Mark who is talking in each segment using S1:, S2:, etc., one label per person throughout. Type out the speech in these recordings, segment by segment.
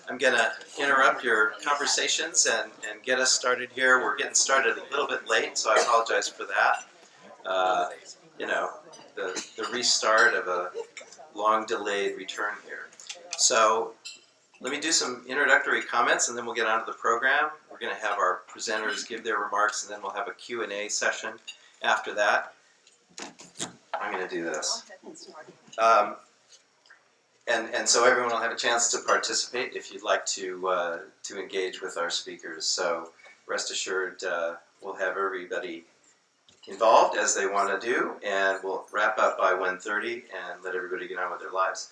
S1: I'm going to interrupt your conversations and get us started here. We're getting started a little bit late, so I apologize for that. The restart of a long delayed return here. So let me do some introductory comments and then we'll get on to the program. We're going to have our presenters give their remarks and then we'll have a Q&A session after that. I'm going to do this. And so everyone will have a chance to participate if you'd like to engage with our speakers. So rest assured we'll have everybody involved as they want to do, and we'll wrap up by 1:30 and let everybody get on with their lives.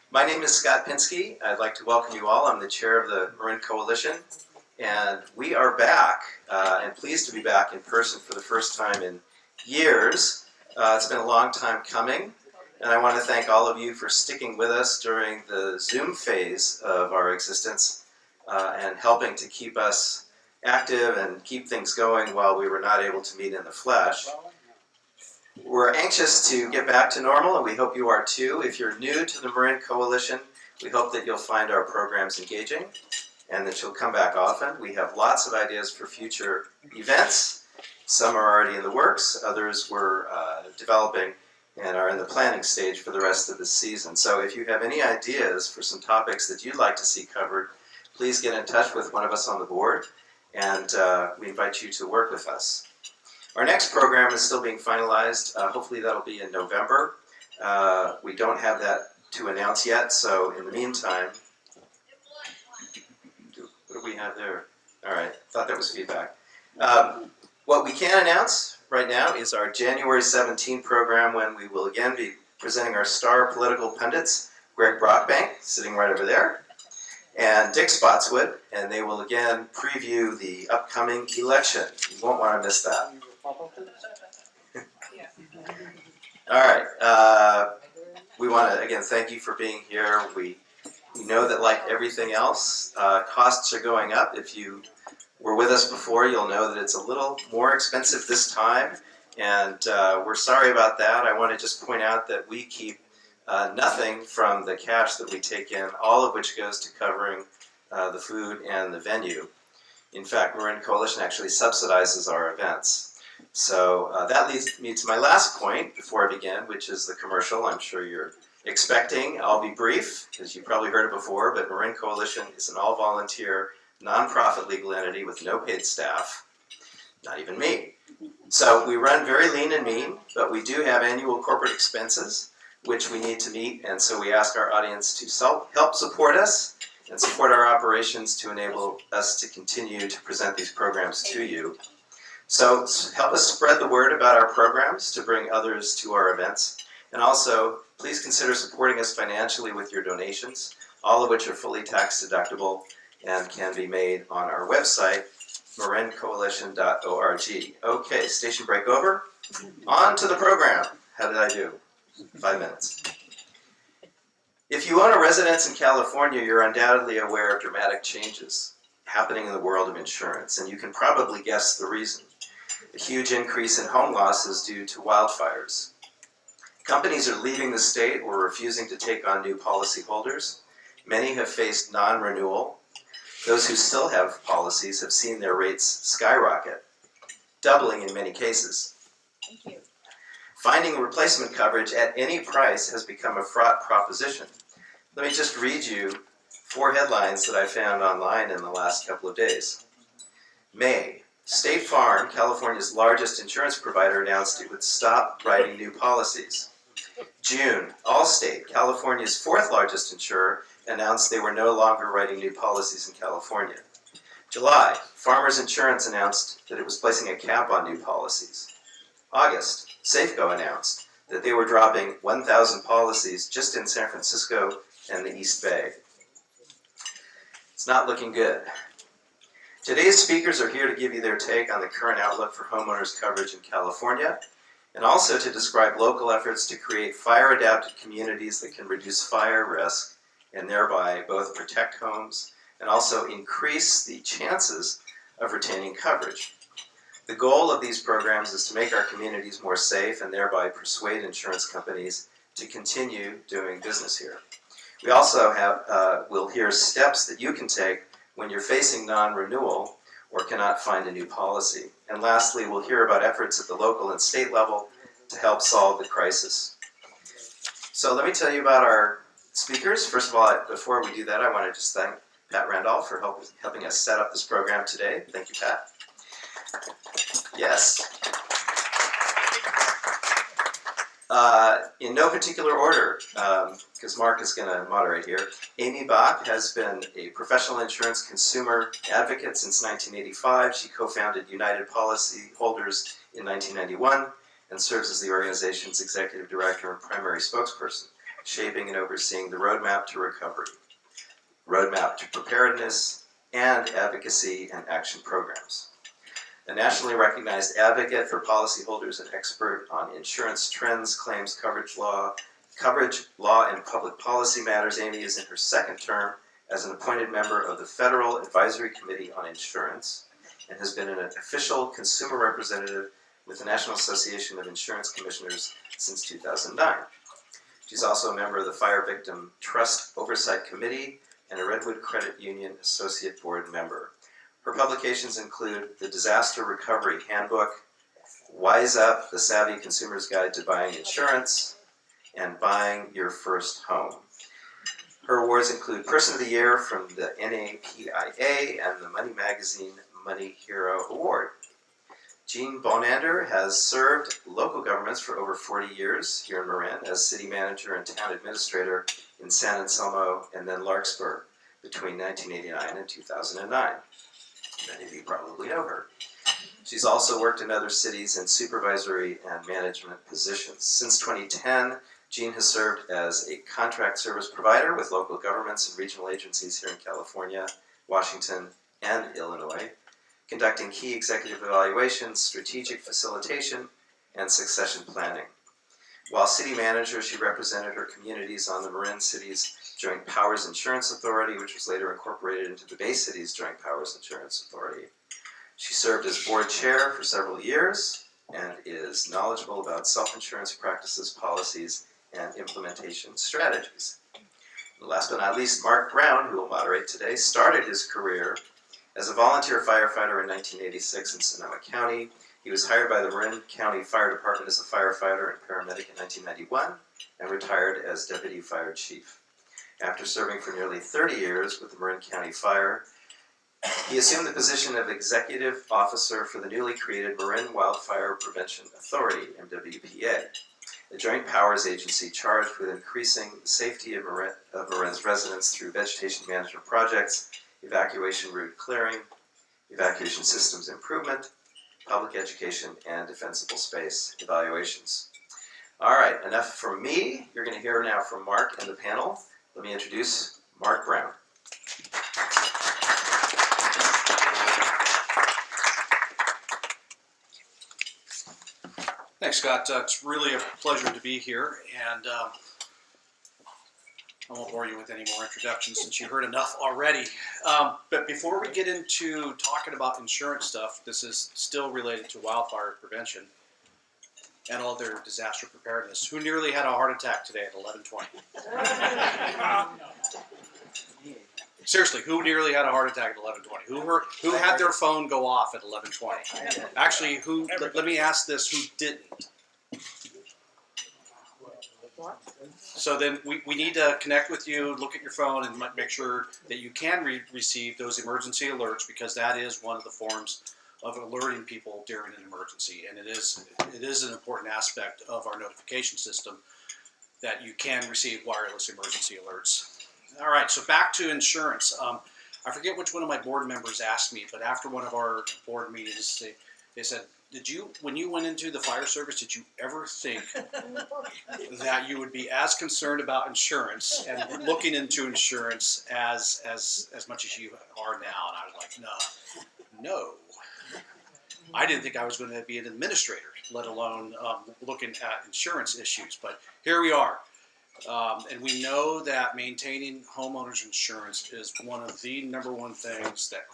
S1: My name is Scott Pinsky. I'd like to welcome you all. I'm the chair of the Marin Coalition, and we are back and pleased to be back in person for the first time in years. It's been a long time coming, and I want to thank all of you for sticking with us during the Zoom phase of our existence and helping to keep us active and keep things going while we were not able to meet in the flesh. We're anxious to get back to normal, and we hope you are too. If you're new to the Marin Coalition, we hope that you'll find our programs engaging and that you'll come back often. We have lots of ideas for future events. Some are already in the works, others we're developing and are in the planning stage for the rest of the season. So if you have any ideas for some topics that you'd like to see covered, please get in touch with one of us on the board, and we invite you to work with us. Our next program is still being finalized. Hopefully that'll be in November. We don't have that to announce yet, so in the meantime, what do we have there? All right, thought that was feedback. What we can announce right now is our January 17 program, when we will again be presenting our star political pundits, Greg Brockbank, sitting right over there, and Dick Spotswood, and they will again preview the upcoming election. You won't want to miss that. All right. We want to again thank you for being here. We know that, like everything else, costs are going up. If you were with us before, you'll know that it's a little more expensive this time, and we're sorry about that. I want to just point out that we keep nothing from the cash that we take in, all of which goes to covering the food and the venue. In fact, Marin Coalition actually subsidizes our events. So that leads me to my last point before I begin, which is the commercial I'm sure you're expecting. I'll be brief, because you probably heard it before, but Marin Coalition is an all-volunteer, nonprofit legal entity with no paid staff, not even me. So we run very lean and mean, but we do have annual corporate expenses, which we need to meet, and so we ask our audience to help support us and support our operations to enable us to continue to present these programs to you. So help us spread the word about our programs to bring others to our events, and also please consider supporting us financially with your donations, all of which are fully tax deductible and can be made on our website, marincoalition.org. Okay, station break over. On to the program. How did I do? 5 minutes. If you own a residence in California, you're undoubtedly aware of dramatic changes happening in the world of insurance, and you can probably guess the reason. A huge increase in home losses due to wildfires. Companies are leaving the state or refusing to take on new policyholders. Many have faced non-renewal. Those who still have policies have seen their rates skyrocket, doubling in many cases.
S2: Thank you.
S1: Finding replacement coverage at any price has become a fraught proposition. Let me just read you 4 headlines that I found online in the last couple of days. May, State Farm, California's largest insurance provider, announced it would stop writing new policies. June, Allstate, California's 4th largest insurer, announced they were no longer writing new policies in California. July, Farmers Insurance announced that it was placing a cap on new policies. August, Safeco announced that they were dropping 1,000 policies just in San Francisco and the East Bay. It's not looking good. Today's speakers are here to give you their take on the current outlook for homeowners coverage in California, and also to describe local efforts to create fire-adapted communities that can reduce fire risk and thereby both protect homes and also increase the chances of retaining coverage. The goal of these programs is to make our communities more safe and thereby persuade insurance companies to continue doing business here. We also will hear steps that you can take when you're facing non-renewal or cannot find a new policy. And lastly, we'll hear about efforts at the local and state level to help solve the crisis. So let me tell you about our speakers. First of all, before we do that, I want to just thank Pat Randolph for helping us set up this program today. Thank you, Pat. Yes. In no particular order, because Mark is going to moderate here, Amy Bach has been a professional insurance consumer advocate since 1985. She co-founded United Policy Holders in 1991 and serves as the organization's executive director and primary spokesperson, shaping and overseeing the roadmap to recovery, roadmap to preparedness, and advocacy and action programs. A nationally recognized advocate for policyholders and expert on insurance trends, claims, coverage law, and public policy matters, Amy is in her second term as an appointed member of the Federal Advisory Committee on Insurance and has been an official consumer representative with the National Association of Insurance Commissioners since 2009. She's also a member of the Fire Victim Trust Oversight Committee and a Redwood Credit Union Associate Board member. Her publications include the Disaster Recovery Handbook, Wise Up, the Savvy Consumer's Guide to Buying Insurance, and Buying Your First Home. Her awards include Person of the Year from the NAPIA and the Money Magazine Money Hero Award. Jean Bonander has served local governments for over 40 years here in Marin as city manager and town administrator in San Anselmo and then Larkspur between 1989 and 2009. Many of you probably know her. She's also worked in other cities in supervisory and management positions. Since 2010, Jean has served as a contract service provider with local governments and regional agencies here in California, Washington, and Illinois, conducting key executive evaluations, strategic facilitation, and succession planning. While city manager, she represented her communities on the Marin Cities Joint Powers Insurance Authority, which was later incorporated into the Bay Cities Joint Powers Insurance Authority. She served as board chair for several years and is knowledgeable about self-insurance practices, policies, and implementation strategies. And last but not least, Mark Brown, who will moderate today, started his career as a volunteer firefighter in 1986 in Sonoma County. He was hired by the Marin County Fire Department as a firefighter and paramedic in 1991 and retired as deputy fire chief. After serving for nearly 30 years with the Marin County Fire, he assumed the position of executive officer for the newly created Marin Wildfire Prevention Authority, MWPA, a joint powers agency charged with increasing the safety of Marin's residents through vegetation management projects, evacuation route clearing, evacuation systems improvement, public education, and defensible space evaluations. All right, enough from me. You're going to hear now from Mark and the panel. Let me introduce Mark Brown.
S2: Thanks, Scott. It's really a pleasure to be here, and I won't bore you with any more introductions since you heard enough already. But before we get into talking about insurance stuff, this is still related to wildfire prevention and all their disaster preparedness. Who nearly had a heart attack today at 11:20? Seriously, who nearly had a heart attack at 11:20? Who had their phone go off at 11:20? Actually, who? Let me ask this: who didn't? So then we need to connect with you, look at your phone, and make sure that you can receive those emergency alerts, because that is one of the forms of alerting people during an emergency, and it is an important aspect of our notification system that you can receive wireless emergency alerts. All right, so back to insurance. I forget which one of my board members asked me, but after one of our board meetings, they said, when you went into the fire service, did you ever think that you would be as concerned about insurance and looking into insurance as much as you are now? And I was like, no. I didn't think I was going to be an administrator, let alone looking at insurance issues. But here we are. And we know that maintaining homeowners insurance is one of the number one things that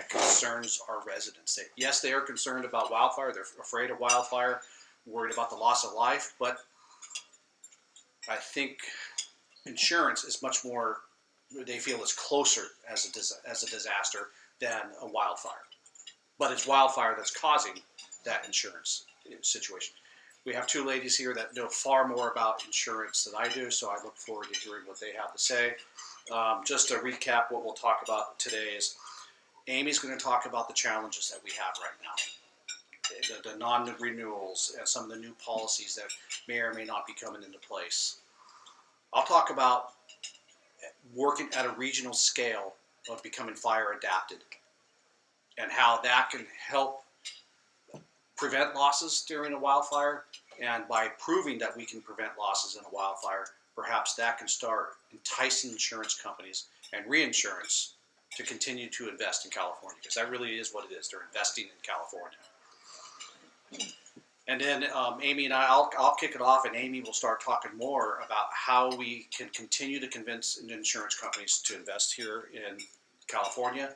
S2: concerns our residents. Yes, they are concerned about wildfire. They're afraid of wildfire, worried about the loss of life. But I think insurance is much more, they feel is closer as a disaster than a wildfire. But it's wildfire that's causing that insurance situation. We have two ladies here that know far more about insurance than I do, so I look forward to hearing what they have to say. Just to recap what we'll talk about today is Amy's going to talk about the challenges that we have right now, the non-renewals and some of the new policies that may or may not be coming into place. I'll talk about working at a regional scale of becoming fire adapted and how that can help prevent losses during a wildfire. And by proving that we can prevent losses in a wildfire, perhaps that can start enticing insurance companies and reinsurance to continue to invest in California, because that really is what it is. They're investing in California. And then Amy and I'll kick it off, and Amy will start talking more about how we can continue to convince insurance companies to invest here in California.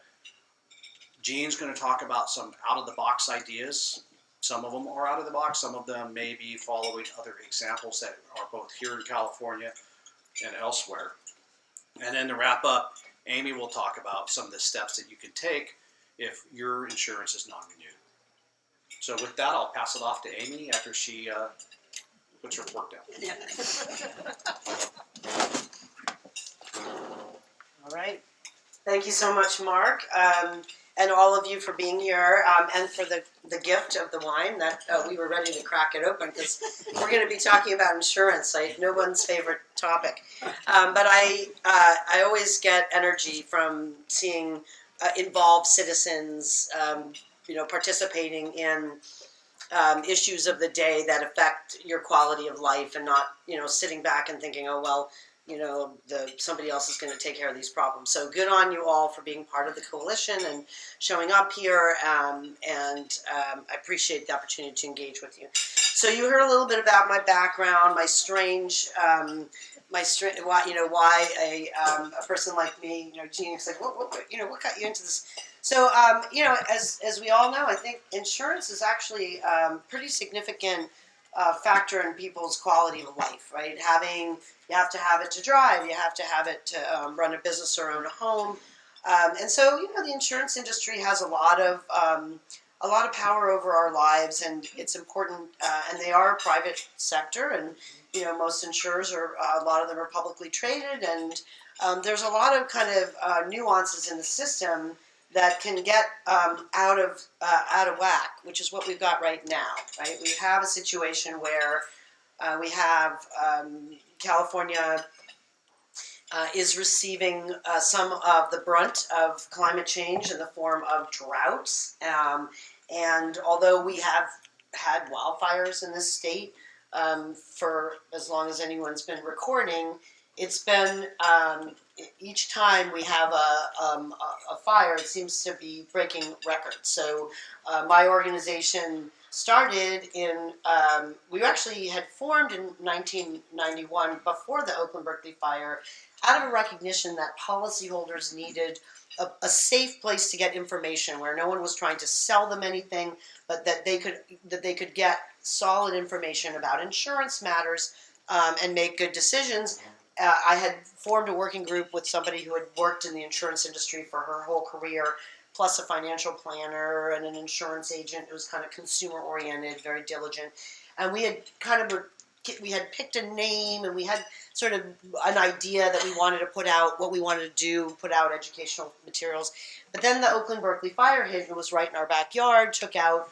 S2: Jean's going to talk about some out-of-the-box ideas. Some of them are out of the box. Some of them may be following other examples that are both here in California and elsewhere. And then to wrap up, Amy will talk about some of the steps that you can take if your insurance is non-renewed. So with that, I'll pass it off to Amy after she puts her work down.
S3: Yeah. All right. Thank you so much, Mark, and all of you for being here, and for the gift of the wine that we were ready to crack it open, because we're going to be talking about insurance, no one's favorite topic. But I always get energy from seeing involved citizens participating in issues of the day that affect your quality of life, and not sitting back and thinking, oh well, somebody else is going to take care of these problems. So good on you all for being part of the coalition and showing up here, and I appreciate the opportunity to engage with you. So you heard a little bit about my background, my strange why a person like me, Jean, is like, what got you into this? So, as we all know, I think insurance is actually pretty significant factor in people's quality of life, right? You have to have it to drive, you have to have it to run a business or own a home, and so the insurance industry has a lot of power over our lives, and it's important. And they are a private sector, and most insurers a lot of them are publicly traded, and there's a lot of kind of nuances in the system that can get out of whack, which is what we've got right now, right? We have a situation where we have California is receiving some of the brunt of climate change in the form of droughts. And although we have had wildfires in this state for as long as anyone's been recording, it's been each time we have a fire, it seems to be breaking records. So my organization started we actually had formed in 1991 before the Oakland-Berkeley fire, out of a recognition that policyholders needed a safe place to get information where no one was trying to sell them anything, but that they could get solid information about insurance matters and make good decisions. I had formed a working group with somebody who had worked in the insurance industry for her whole career, plus a financial planner and an insurance agent who was kind of consumer-oriented, very diligent. And we had picked a name, and we had sort of an idea that we wanted to put out, what we wanted to do, put out educational materials. But then the Oakland-Berkeley fire hit, and it was right in our backyard, took out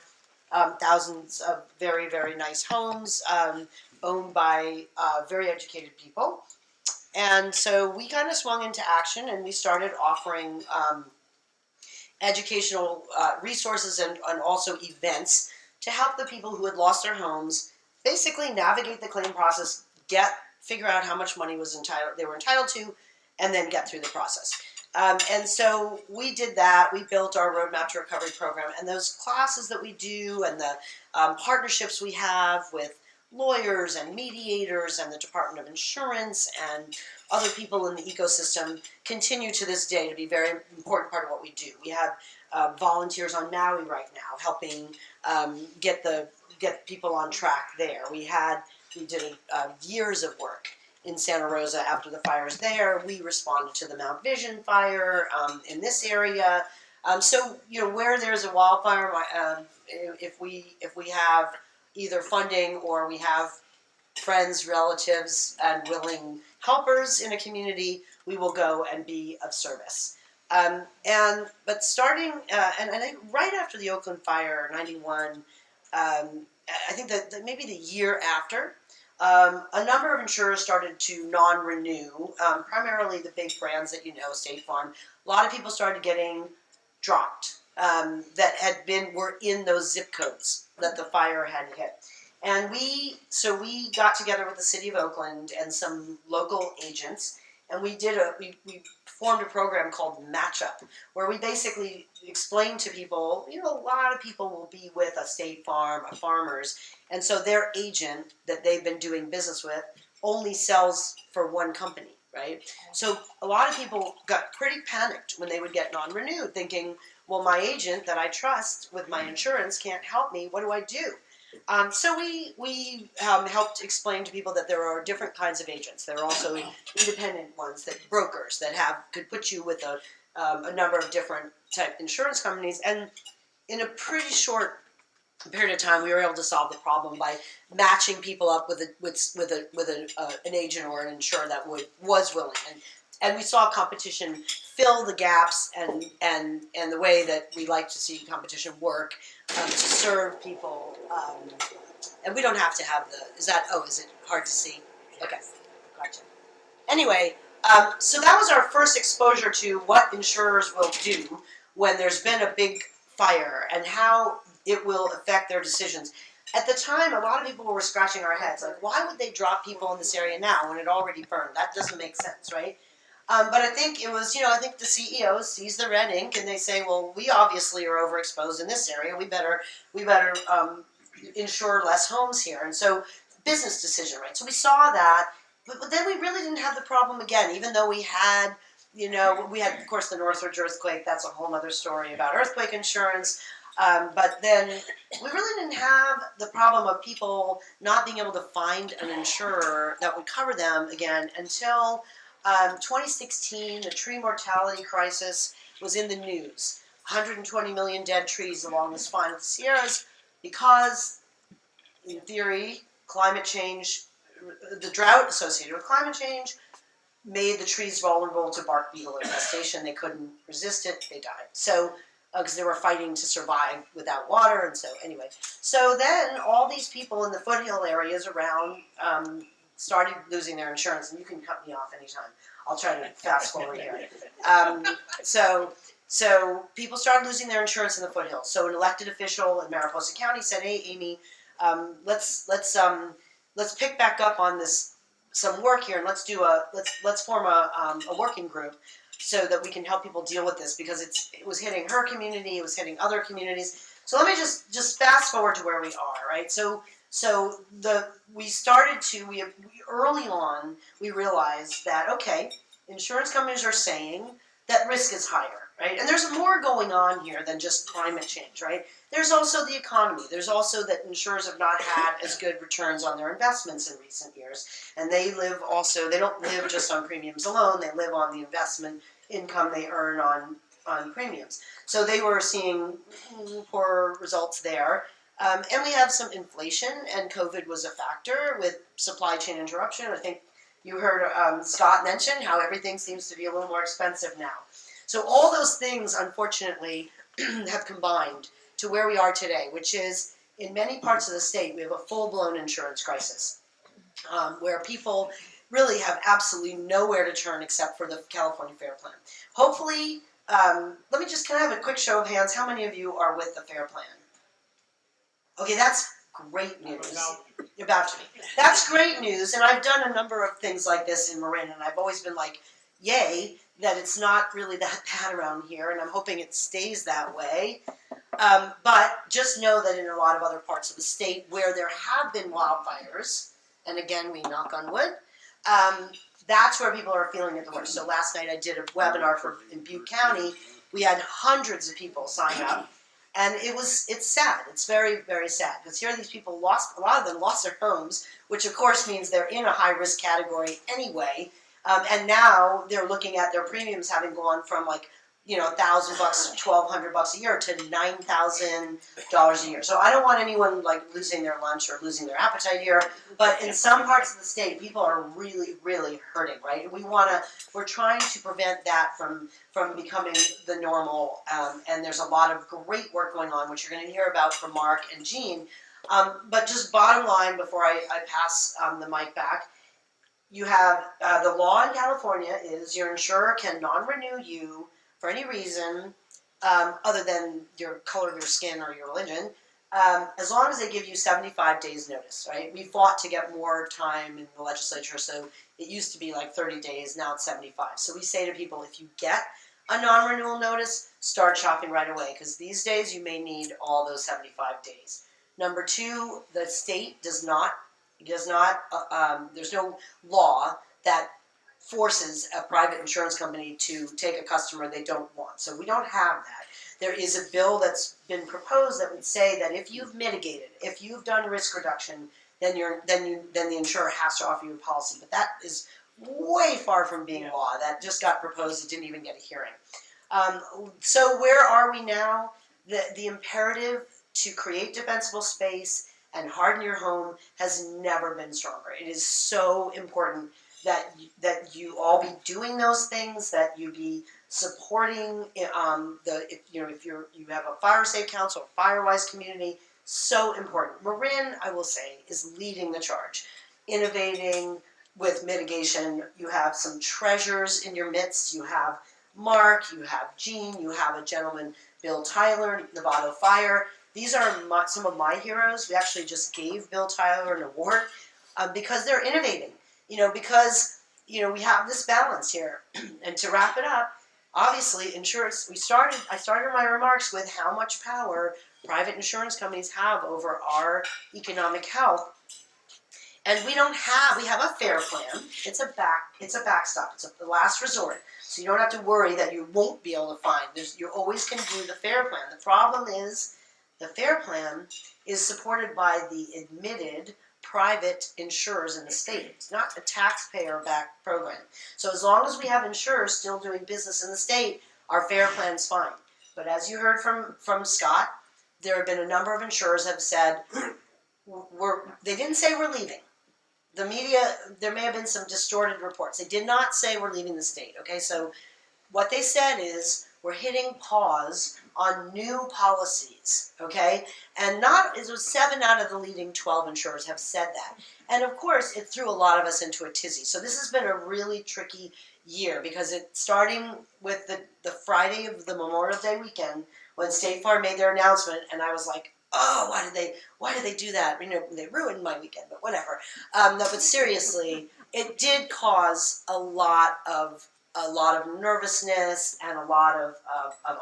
S3: thousands of very, very nice homes owned by very educated people. And so we kind of swung into action, and we started offering educational resources and also events to help the people who had lost their homes basically navigate the claim process, figure out how much money they were entitled to, and then get through the process. And so we did that. We built our Roadmap to Recovery program, and those classes that we do and the partnerships we have with lawyers and mediators and the Department of Insurance and other people in the ecosystem continue to this day to be a very important part of what we do. We have volunteers on Maui right now helping get people on track there. We did years of work. in Santa Rosa after the fires there. We responded to the Mount Vision fire in this area. So where there's a wildfire, if we have either funding or we have friends, relatives, and willing helpers in a community, we will go and be of service. But starting, and I think right after the Oakland fire, 91, I think that maybe the year after, a number of insurers started to non-renew, primarily the big brands that State Farm. A lot of people started getting dropped that were in those zip codes that the fire had hit. And we got together with the city of Oakland and some local agents, and we formed a program called Matchup, where we basically explained to people, a lot of people will be with a State Farm, a Farmers, and so their agent that they've been doing business with only sells for one company, right? So a lot of people got pretty panicked when they would get non-renewed, thinking, well, my agent that I trust with my insurance can't help me. What do I do? So we helped explain to people that there are different kinds of agents. There are also independent ones, brokers that could put you with a number of different type insurance companies. And in a pretty short period of time, we were able to solve the problem by matching people up with an agent or an insurer that was willing. And we saw competition fill the gaps and the way that we like to see competition work to serve people. And we don't have to have is it hard to see? Okay, gotcha. Anyway, so that was our first exposure to what insurers will do when there's been a big fire and how it will affect their decisions. At the time, a lot of people were scratching our heads, like, why would they drop people in this area now when it already burned? That doesn't make sense, right? But I think it was, I think the CEO sees the red ink and they say, well, we obviously are overexposed in this area. We better insure less homes here. And so business decision, right? So we saw that, but then we really didn't have the problem again, even though we had, of course, the Northridge earthquake. That's a whole other story about earthquake insurance. But then we really didn't have the problem of people not being able to find an insurer that would cover them again until 2016. The tree mortality crisis was in the news. 120 million dead trees along the spine of the Sierras because, in theory, climate change, the drought associated with climate change, made the trees vulnerable to bark beetle infestation. They couldn't resist it. They died. So, because they were fighting to survive without water, and so anyway. So then all these people in the foothill areas around started losing their insurance, and you can cut me off anytime. I'll try to fast forward here. So people started losing their insurance in the foothills. So an elected official in Mariposa County said, "Hey, Amy, let's pick back up on some work here, and let's form a working group so that we can help people deal with this because it was hitting her community, it was hitting other communities." So let me just fast forward to where we are, right? So early on we realized that, okay, insurance companies are saying that risk is higher, right? And there's more going on here than just climate change, right? There's also the economy. There's also that insurers have not had as good returns on their investments in recent years. And they don't live just on premiums alone, they live on the investment income they earn on premiums. So they were seeing poor results there. And we have some inflation, and COVID was a factor with supply chain interruption. I think you heard Scott mention how everything seems to be a little more expensive now. So all those things, unfortunately, have combined to where we are today, which is in many parts of the state, we have a full-blown insurance crisis where people really have absolutely nowhere to turn except for the California Fair Plan. Hopefully, let me just kind of have a quick show of hands. How many of you are with the Fair Plan? Okay, that's great news. About to be. That's great news, and I've done a number of things like this in Marin, and I've always been like, yay, that it's not really that bad around here, and I'm hoping it stays that way. But just know that in a lot of other parts of the state where there have been wildfires, and again, we knock on wood, that's where people are feeling it the worst. So last night I did a webinar in Butte County. We had hundreds of people sign up. And it's sad. It's very, very sad because here these people a lot of them lost their homes, which of course means they're in a high risk category anyway. And now they're looking at their premiums having gone from like, $1,000 to $1,200 a year to $9,000 a year. So I don't want anyone like losing their lunch or losing their appetite here. But in some parts of the state, people are really, really hurting, right? And we're trying to prevent that from becoming the normal. And there's a lot of great work going on, which you're going to hear about from Mark and Jean. But just bottom line, before I pass the mic back, you have the law in California is your insurer can non-renew you for any reason other than your color of your skin or your religion, as long as they give you 75 days notice, right? We fought to get more time in the legislature, so it used to be like 30 days, now it's 75. So we say to people, if you get a non-renewal notice, start shopping right away, because these days you may need all those 75 days. Number two, the state does not, there's no law that forces a private insurance company to take a customer they don't want. So we don't have that. There is a bill that's been proposed that would say that if you've mitigated, if you've done risk reduction, then the insurer has to offer you a policy. But that is way far from being law. That just got proposed. It didn't even get a hearing. So where are we now? The imperative to create defensible space and harden your home has never been stronger. It is so important that you all be doing those things, that you be supporting if you have a fire safe council, a firewise community. So important. Marin, I will say, is leading the charge, innovating with mitigation. You have some treasures in your midst. You have Mark, you have Jean, you have a gentleman, Bill Tyler, Nevada Fire. These are some of my heroes. We actually just gave Bill Tyler an award because they're innovating. Because we have this balance here. And to wrap it up, obviously, insurance. I started my remarks with how much power private insurance companies have over our economic health. And we have a fair plan. It's a backstop. It's the last resort. So you don't have to worry that you won't be able to find. You always can do the fair plan. The problem is the fair plan is supported by the admitted private insurers in the state. It's not a taxpayer-backed program. So as long as we have insurers still doing business in the state, our fair plan's fine. But as you heard from Scott, there have been a number of insurers have said, they didn't say we're leaving. The media, there may have been some distorted reports. They did not say we're leaving the state, okay? So what they said is we're hitting pause on new policies, okay? And it was 7 out of the leading 12 insurers have said that. And of course, it threw a lot of us into a tizzy. So this has been a really tricky year because starting with the Friday of the Memorial Day weekend when State Farm made their announcement, and I was like, oh, why did they do that? They ruined my weekend, but whatever. No, but seriously, it did cause a lot of nervousness and a lot of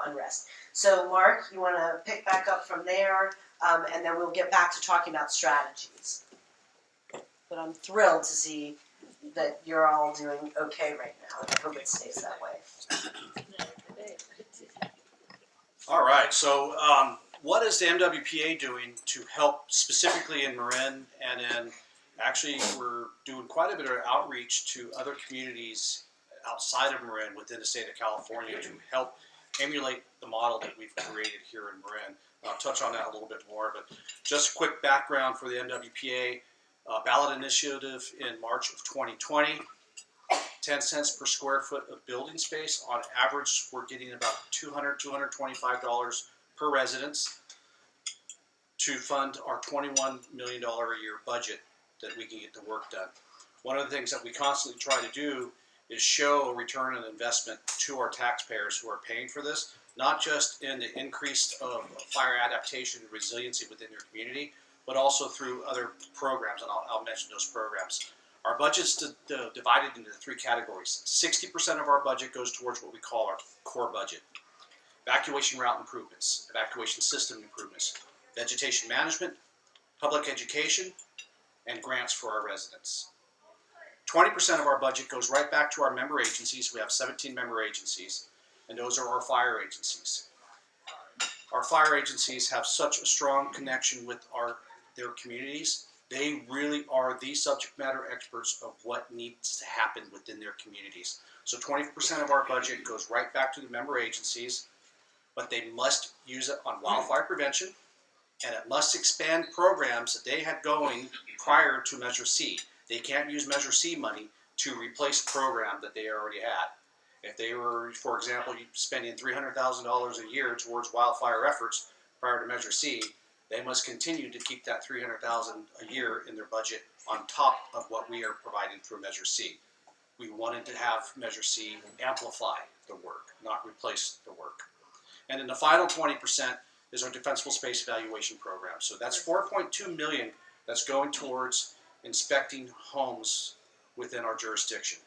S3: unrest. So, Mark, you want to pick back up from there, and then we'll get back to talking about strategies. But I'm thrilled to see that you're all doing okay right now, and I hope it stays that way.
S2: All right, so what is the MWPA doing to help specifically in Marin, and then actually we're doing quite a bit of outreach to other communities outside of Marin within the state of California to help emulate the model that we've created here in Marin. I'll touch on that a little bit more, but just a quick background for the MWPA. Ballot initiative in March of 2020, 10 cents per square foot of building space. On average, we're getting about $200, $225 per residence to fund our $21 million a year budget that we can get the work done. One of the things that we constantly try to do is show a return on investment to our taxpayers who are paying for this, not just in the increase of fire adaptation and resiliency within their community, but also through other programs, and I'll mention those programs. Our budget's divided into 3 categories. 60% of our budget goes towards what we call our core budget. Evacuation route improvements, evacuation system improvements, vegetation management, public education, and grants for our residents. 20% of our budget goes right back to our member agencies. We have 17 member agencies, and those are our fire agencies. our fire agencies have such a strong connection with their communities. They really are the subject matter experts of what needs to happen within their communities. So 20% of our budget goes right back to the member agencies, but they must use it on wildfire prevention, and it must expand programs that they had going prior to Measure C. They can't use Measure C money to replace a program that they already had. If they were, for example, spending $300,000 a year towards wildfire efforts prior to Measure C, they must continue to keep that $300,000 a year in their budget on top of what we are providing through Measure C. We wanted to have Measure C amplify the work, not replace the work. And then the final 20% is our defensible space evaluation program. So that's $4.2 million that's going towards inspecting homes within our jurisdiction.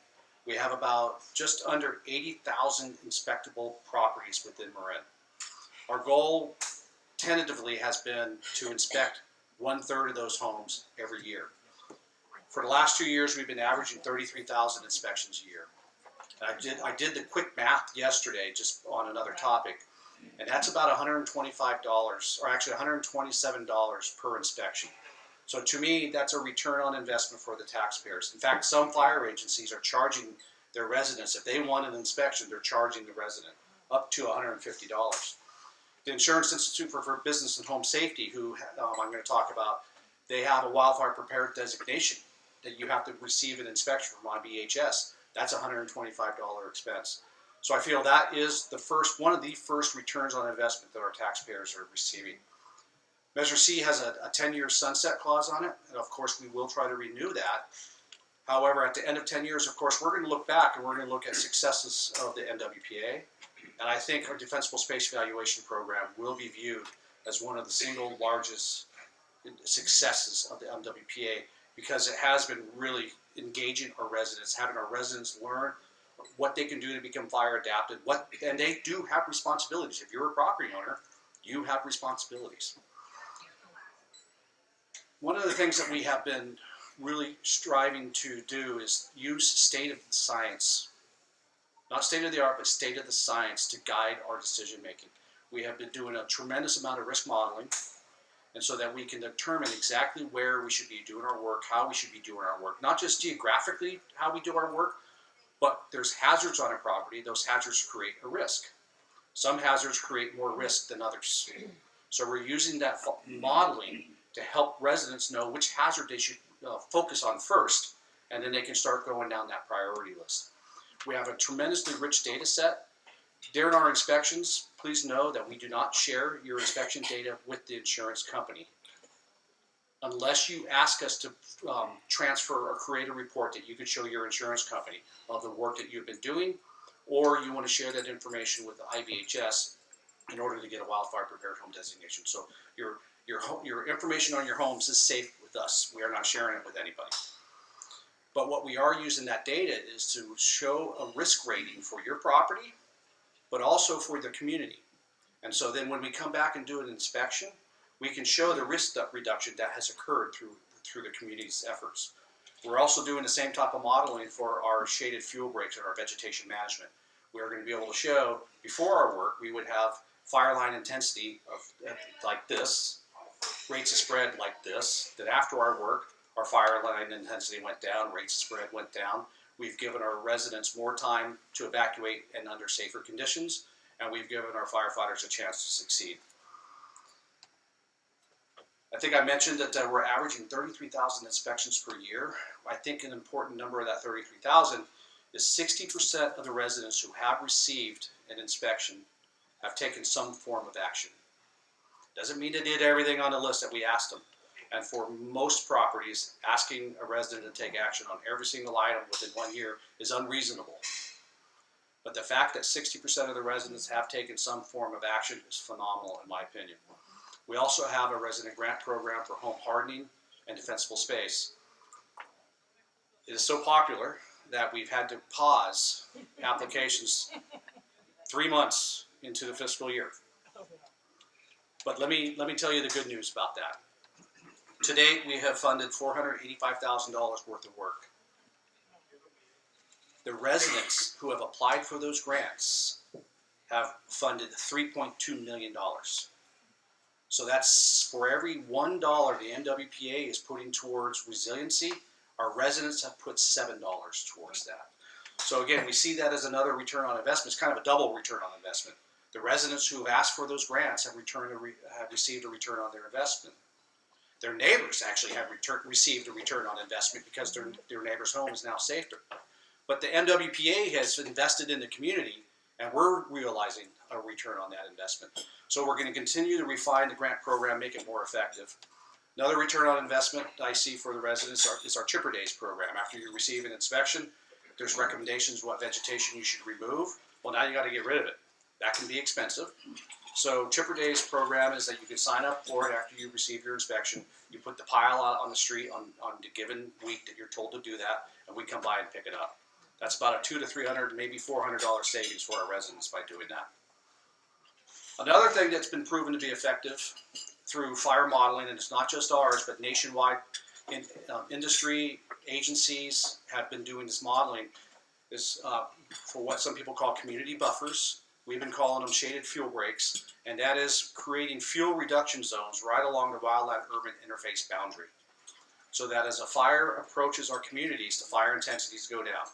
S2: We have about just under 80,000 inspectable properties within Marin. Our goal tentatively has been to inspect 1/3 of those homes every year. For the last 2 years, we've been averaging 33,000 inspections a year. And I did the quick math yesterday just on another topic, and that's about $125, or actually $127 per inspection. So to me, that's a return on investment for the taxpayers. In fact, some fire agencies are charging their residents, if they want an inspection, they're charging the resident up to $150. The Insurance Institute for Business and Home Safety, who I'm going to talk about, they have a wildfire prepared designation that you have to receive an inspection from IBHS. That's a $125 expense. So I feel that is one of the first returns on investment that our taxpayers are receiving. Measure C has a 10-year sunset clause on it, and of course we will try to renew that. However, at the end of 10 years, of course, we're going to look back and we're going to look at successes of the NWPA. And I think our defensible space evaluation program will be viewed as one of the single largest successes of the MWPA, because it has been really engaging our residents, having our residents learn what they can do to become fire adapted, and they do have responsibilities. If you're a property owner, you have responsibilities. One of the things that we have been really striving to do is use state of the science, not state of the art, but state of the science to guide our decision making. We have been doing a tremendous amount of risk modeling, and so that we can determine exactly where we should be doing our work, how we should be doing our work, not just geographically how we do our work, but there's hazards on a property. Those hazards create a risk. Some hazards create more risk than others. So we're using that modeling to help residents know which hazard they should focus on first, and then they can start going down that priority list. We have a tremendously rich data set. During our inspections, please know that we do not share your inspection data with the insurance company unless you ask us to transfer or create a report that you could show your insurance company of the work that you've been doing, or you want to share that information with the IBHS in order to get a wildfire prepared home designation. So your information on your homes is safe with us. We are not sharing it with anybody. But what we are using that data is to show a risk rating for your property, but also for the community. And so then when we come back and do an inspection, we can show the risk reduction that has occurred through the community's efforts. We're also doing the same type of modeling for our shaded fuel breaks and our vegetation management. We're going to be able to show, before our work, we would have fire line intensity of like this, rates of spread like this, that after our work, our fire line intensity went down, rates of spread went down. We've given our residents more time to evacuate and under safer conditions, and we've given our firefighters a chance to succeed. I think I mentioned that we're averaging 33,000 inspections per year. I think an important number of that 33,000 is 60% of the residents who have received an inspection have taken some form of action. Doesn't mean they did everything on the list that we asked them. And for most properties, asking a resident to take action on every single item within 1 year is unreasonable. But the fact that 60% of the residents have taken some form of action is phenomenal, in my opinion. We also have a resident grant program for home hardening and defensible space. It is so popular that we've had to pause applications 3 months into the fiscal year. But let me tell you the good news about that. To date, we have funded $485,000 worth of work. The residents who have applied for those grants have funded $3.2 million. So that's for every $1 the NWPA is putting towards resiliency, our residents have put $7 towards that. So again, we see that as another return on investment. It's kind of a double return on investment. The residents who have asked for those grants have received a return on their investment. Their neighbors actually have received a return on investment because their neighbor's home is now safer. But the NWPA has invested in the community, and we're realizing a return on that investment. So we're going to continue to refine the grant program, make it more effective. Another return on investment I see for the residents is our Chipper Days program. After you receive an inspection, there's recommendations what vegetation you should remove. Well, now you got to get rid of it. That can be expensive. So Chipper Days program is that you can sign up for it after you receive your inspection. You put the pile out on the street on the given week that you're told to do that, and we come by and pick it up. That's about a $200 to $300, maybe $400 savings for our residents by doing that. Another thing that's been proven to be effective through fire modeling, and it's not just ours, but nationwide industry agencies have been doing this modeling, is for what some people call community buffers. We've been calling them shaded fuel breaks, and that is creating fuel reduction zones right along the wildland-urban interface boundary, so that as a fire approaches our communities, the fire intensities go down.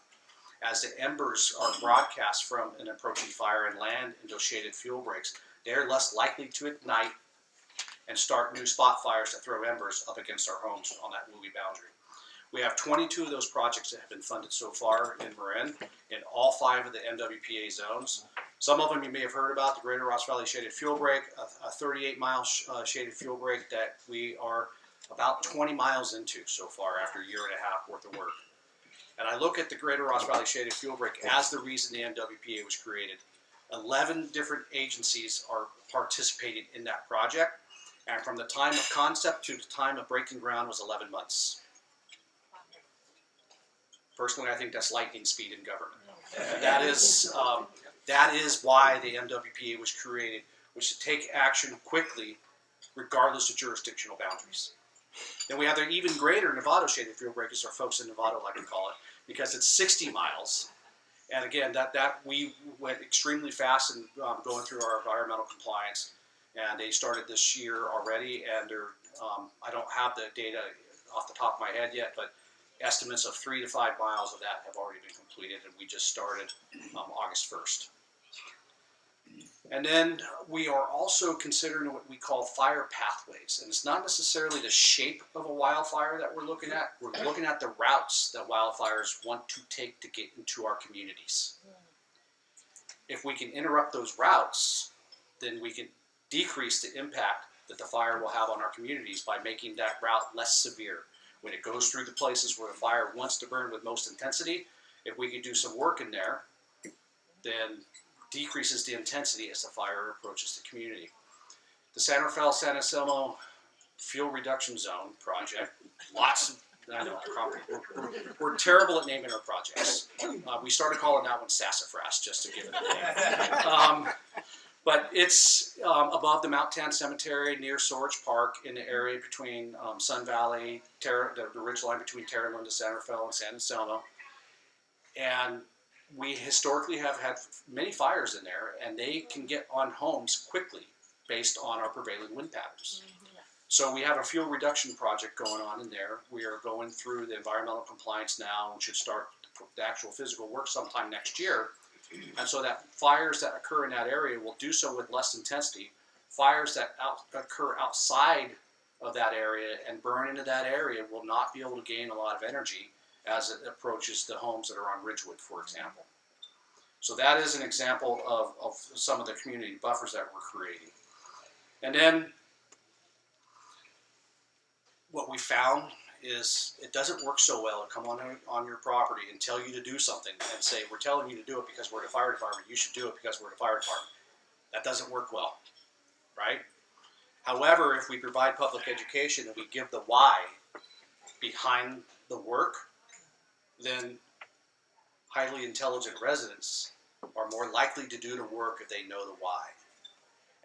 S2: As the embers are broadcast from an approaching fire and land into shaded fuel breaks, they're less likely to ignite and start new spot fires that throw embers up against our homes on that WUI boundary. We have 22 of those projects that have been funded so far in Marin in all 5 of the NWPA zones. Some of them you may have heard about, the Greater Ross Valley Shaded Fuel Break, a 38-mile shaded fuel break that we are about 20 miles into so far after a year and a half worth of work. And I look at the Greater Ross Valley Shaded Fuel Break as the reason the NWPA was created. 11 different agencies are participating in that project, and from the time of concept to the time of breaking ground was 11 months. Personally, I think that's lightning speed in government. That is why the NWPA was created, was to take action quickly, regardless of jurisdictional boundaries. Then we have the even greater Nevada Shaded Fuel Break, as our folks in Nevada like to call it, because it's 60 miles. And again, that we went extremely fast in going through our environmental compliance, and they started this year already. And they're, I don't have the data off the top of my head yet, but estimates of 3 to 5 miles of that have already been completed, and we just started August 1st. And then we are also considering what we call fire pathways. And it's not necessarily the shape of a wildfire that we're looking at. We're looking at the routes that wildfires want to take to get into our communities. If we can interrupt those routes, then we can decrease the impact that the fire will have on our communities by making that route less severe. When it goes through the places where the fire wants to burn with most intensity, if we could do some work in there, then decreases the intensity as the fire approaches the community. The San Rafael-San Anselmo Fuel Reduction Zone project, I know, we're terrible at naming our projects. We started calling that one Sassafras just to give it a name. But it's above the Mount Tan Cemetery near Sorge Park in the area between Sun Valley, the ridge line between Terra Linda, San Rafael, and San Anselmo. And we historically have had many fires in there, and they can get on homes quickly based on our prevailing wind patterns. So we have a fuel reduction project going on in there. We are going through the environmental compliance now and should start the actual physical work sometime next year. And so that fires that occur in that area will do so with less intensity. Fires that occur outside of that area and burn into that area will not be able to gain a lot of energy as it approaches the homes that are on Ridgewood, for example. So that is an example of some of the community buffers that we're creating. And then what we found is it doesn't work so well to come on your property and tell you to do something and say, we're telling you to do it because we're the fire department, you should do it because we're the fire department. That doesn't work well, right? However, if we provide public education and we give the why behind the work, then highly intelligent residents are more likely to do the work if they know the why.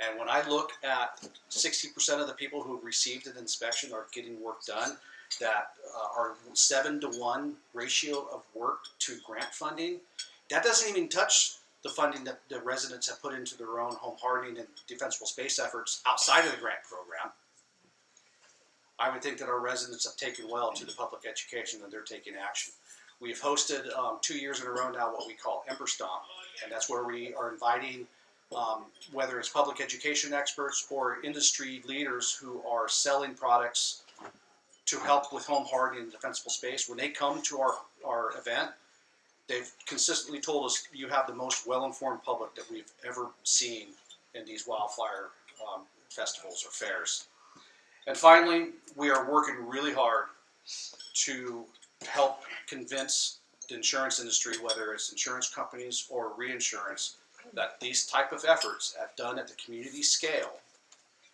S2: And when I look at 60% of the people who have received an inspection are getting work done, that are 7-to-1 ratio of work to grant funding, that doesn't even touch the funding that the residents have put into their own home hardening and defensible space efforts outside of the grant program, I would think that our residents have taken well to the public education and they're taking action. We've hosted 2 years in a row now what we call Ember Stomp, and that's where we are inviting whether it's public education experts or industry leaders who are selling products to help with home hardening and defensible space. When they come to our event, they've consistently told us you have the most well-informed public that we've ever seen in these wildfire festivals or fairs. And finally, we are working really hard to help convince the insurance industry, whether it's insurance companies or reinsurance, that these type of efforts, done at the community scale,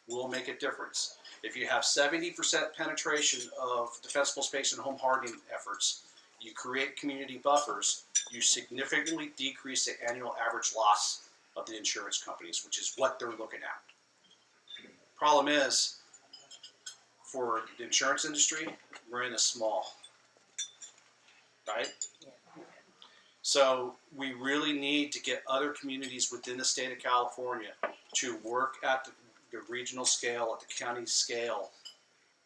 S2: will make a difference. If you have 70% penetration of defensible space and home hardening efforts, you create community buffers, you significantly decrease the annual average loss of the insurance companies, which is what they're looking at. Problem is, for the insurance industry, we're in a small, right? So we really need to get other communities within the state of California to work at the regional scale, at the county scale,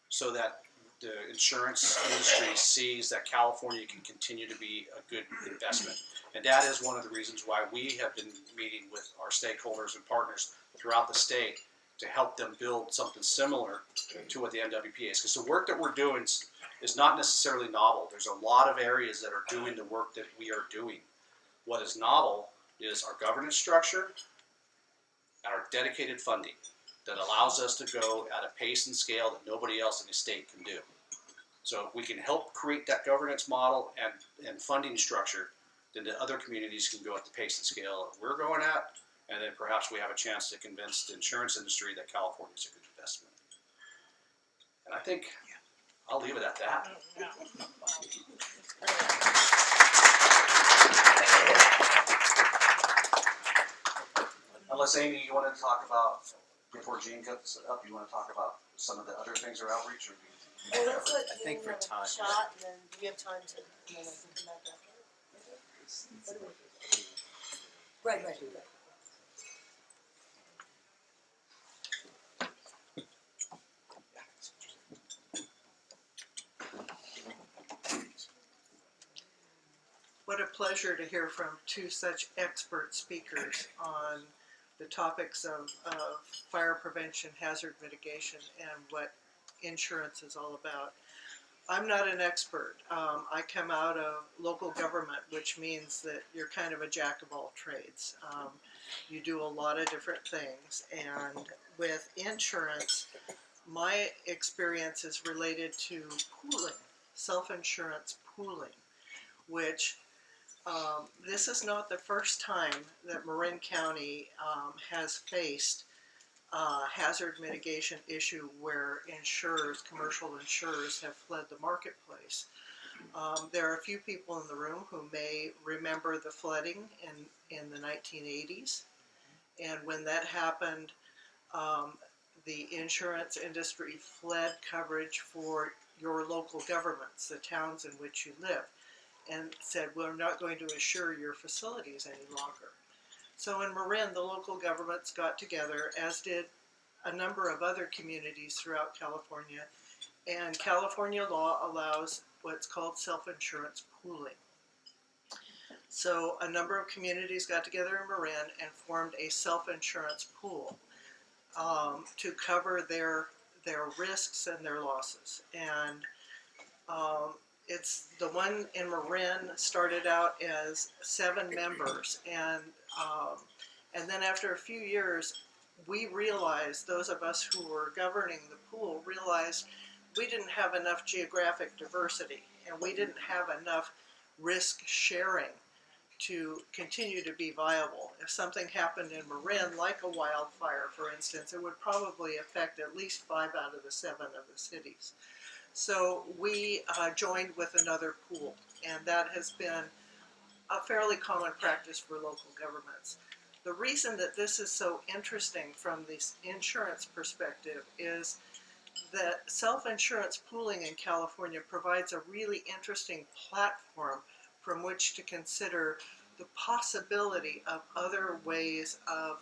S2: so that the insurance industry sees that California can continue to be a good investment. And that is one of the reasons why we have been meeting with our stakeholders and partners throughout the state to help them build something similar to what the NWPA is. Because the work that we're doing is not necessarily novel. There's a lot of areas that are doing the work that we are doing. What is novel is our governance structure and our dedicated funding that allows us to go at a pace and scale that nobody else in the state can do. So if we can help create that governance model and funding structure, then the other communities can go at the pace and scale that we're going at, and then perhaps we have a chance to convince the insurance industry that California is a good investment. And I think I'll leave it at that. Unless Amy, you wanted to talk about, before Gene gets up, you want to talk about some of the other things or outreach? Or
S4: well, let's let
S1: I think
S4: you
S1: for
S4: have a
S1: time,
S4: shot, and then do we have time to, and then I can come back after? What do we do? Right.
S5: What a pleasure to hear from two such expert speakers on the topics of fire prevention, hazard mitigation, and what insurance is all about. I'm not an expert. I come out of local government, which means that you're kind of a jack of all trades. You do a lot of different things, and with insurance, my experience is related to pooling, self-insurance pooling, which this is not the first time that Marin County has faced a hazard mitigation issue where insurers, commercial insurers, have fled the marketplace. There are a few people in the room who may remember the flooding in the 1980s, and when that happened, the insurance industry fled coverage for your local governments, the towns in which you live, and said, we're not going to insure your facilities any longer. So in Marin, the local governments got together, as did a number of other communities throughout California, and California law allows what's called self-insurance pooling. So a number of communities got together in Marin and formed a self-insurance pool to cover their risks and their losses. And it's the one in Marin started out as 7 members, and then after a few years, we realized, those of us who were governing the pool realized we didn't have enough geographic diversity, and we didn't have enough risk sharing to continue to be viable. If something happened in Marin, like a wildfire, for instance, it would probably affect at least 5 out of the 7 of the cities. So we joined with another pool, and that has been a fairly common practice for local governments. The reason that this is so interesting from this insurance perspective is that self-insurance pooling in California provides a really interesting platform from which to consider the possibility of other ways of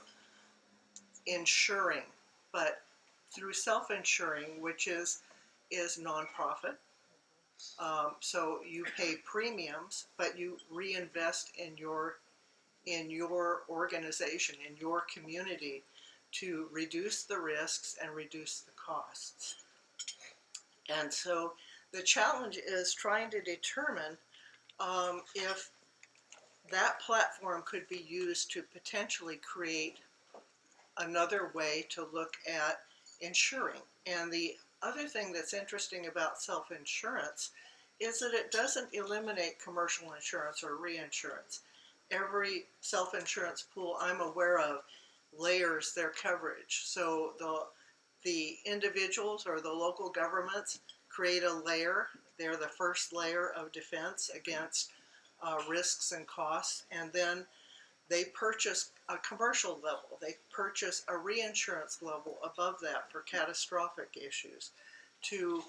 S5: insuring, but through self-insuring, which is nonprofit. So you pay premiums, but you reinvest in your organization, in your community, to reduce the risks and reduce the costs. And so the challenge is trying to determine if that platform could be used to potentially create another way to look at insuring. And the other thing that's interesting about self-insurance is that it doesn't eliminate commercial insurance or reinsurance. Every self-insurance pool I'm aware of layers their coverage. So the individuals or the local governments create a layer. They're the first layer of defense against risks and costs, and then they purchase a commercial level. They purchase a reinsurance level above that for catastrophic issues to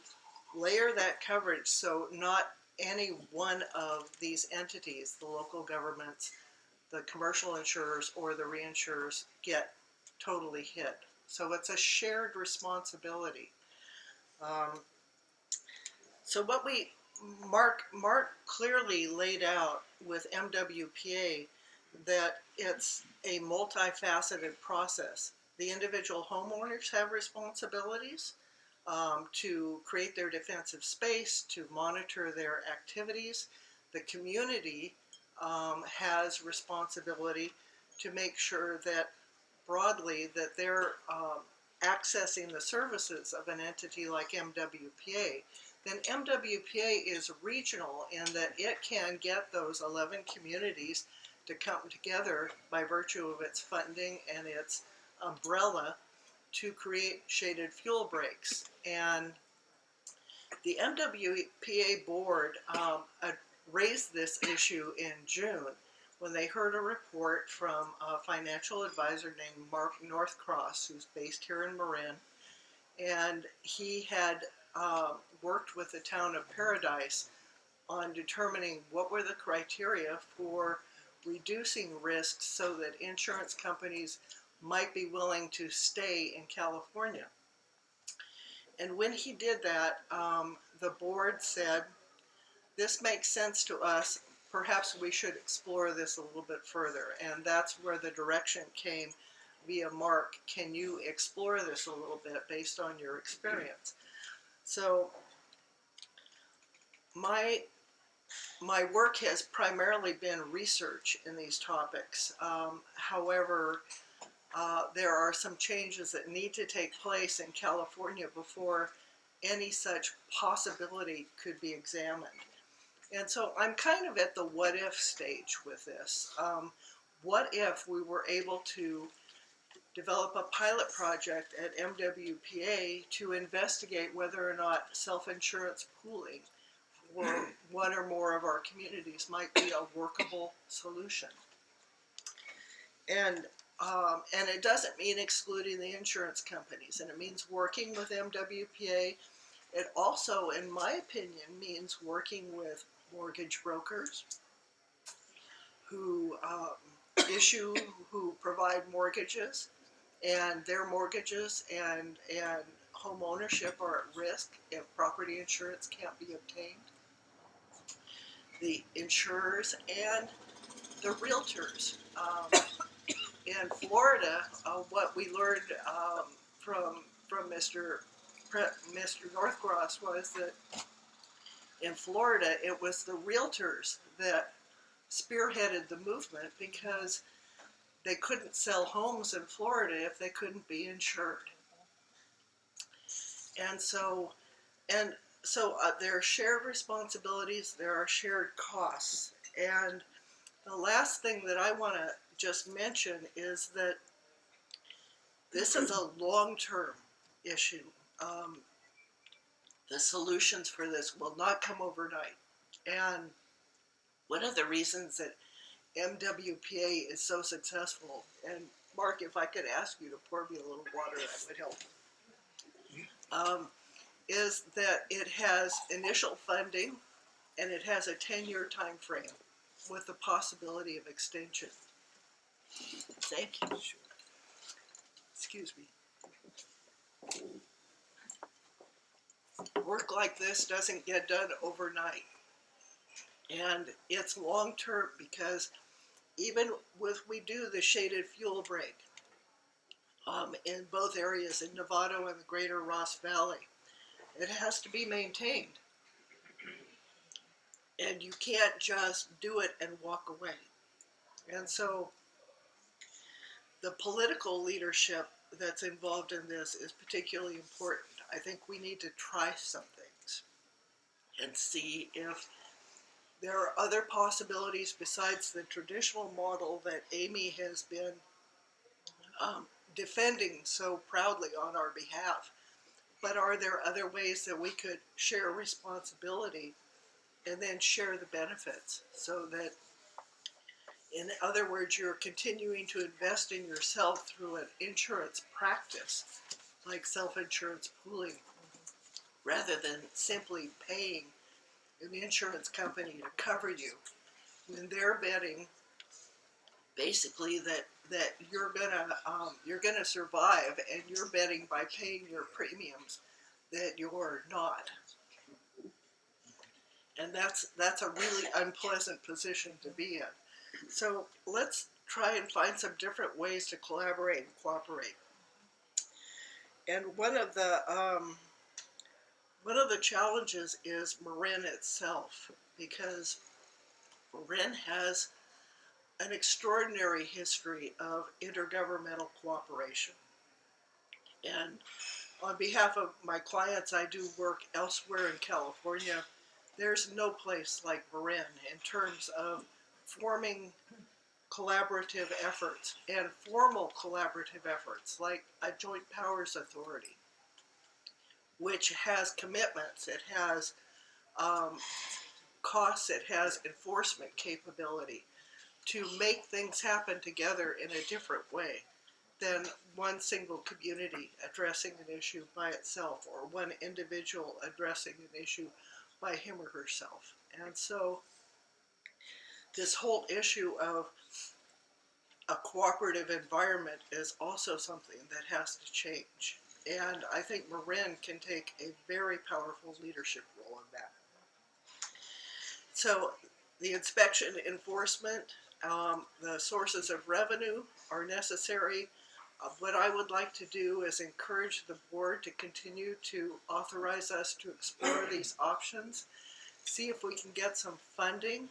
S5: layer that coverage so not any one of these entities, the local governments, the commercial insurers, or the reinsurers, get totally hit. So it's a shared responsibility. So what Mark clearly laid out with MWPA that it's a multifaceted process. The individual homeowners have responsibilities to create their defensive space, to monitor their activities. The community has responsibility to make sure that broadly that they're accessing the services of an entity like MWPA. Then MWPA is regional in that it can get those 11 communities to come together by virtue of its funding and its umbrella to create shaded fuel breaks. And the MWPA board raised this issue in June when they heard a report from a financial advisor named Mark Northcross, who's based here in Marin. And he had worked with the town of Paradise on determining what were the criteria for reducing risks so that insurance companies might be willing to stay in California. And when he did that, the board said, this makes sense to us, perhaps we should explore this a little bit further. And that's where the direction came via Mark. Can you explore this a little bit based on your experience? So my work has primarily been research in these topics. However, there are some changes that need to take place in California before any such possibility could be examined. And so I'm kind of at the what if stage with this. What if we were able to develop a pilot project at MWPA to investigate whether or not self-insurance pooling for one or more of our communities might be a workable solution. And it doesn't mean excluding the insurance companies, and it means working with MWPA. It also, in my opinion, means working with mortgage brokers who who provide mortgages, and their mortgages and home ownership are at risk if property insurance can't be obtained. The insurers and the realtors. In Florida, what we learned from Mr. Northcross was that in Florida, it was the realtors that spearheaded the movement because they couldn't sell homes in Florida if they couldn't be insured. And so there are shared responsibilities, there are shared costs. And the last thing that I want to just mention is that this is a long-term issue. The solutions for this will not come overnight. And one of the reasons that MWPA is so successful, and Mark, if I could ask you to pour me a little water, that would help, is that it has initial funding and it has a 10-year time frame. with the possibility of extension. Thank you. Excuse me. Work like this doesn't get done overnight. And it's long-term because even we do the shaded fuel break in both areas, in Novato and the greater Ross Valley. It has to be maintained. And you can't just do it and walk away. And so the political leadership that's involved in this is particularly important. I think we need to try some things and see if there are other possibilities besides the traditional model that Amy has been defending so proudly on our behalf. But are there other ways that we could share responsibility and then share the benefits, so that, in other words, you're continuing to invest in yourself through an insurance practice like self-insurance pooling, rather than simply paying an insurance company to cover you when they're betting basically that you're gonna survive, and you're betting by paying your premiums that you're not. And that's a really unpleasant position to be in. So let's try and find some different ways to collaborate and cooperate. And one of the challenges is Marin itself, because Marin has an extraordinary history of intergovernmental cooperation. And on behalf of my clients, I do work elsewhere in California. There's no place like Marin in terms of forming collaborative efforts and formal collaborative efforts like a joint powers authority, which has commitments, it has costs, it has enforcement capability to make things happen together in a different way than one single community addressing an issue by itself, or one individual addressing an issue by him or herself. And so this whole issue of a cooperative environment is also something that has to change. And I think Marin can take a very powerful leadership role in that. So the inspection enforcement, the sources of revenue are necessary. What I would like to do is encourage the board to continue to authorize us to explore these options, see if we can get some funding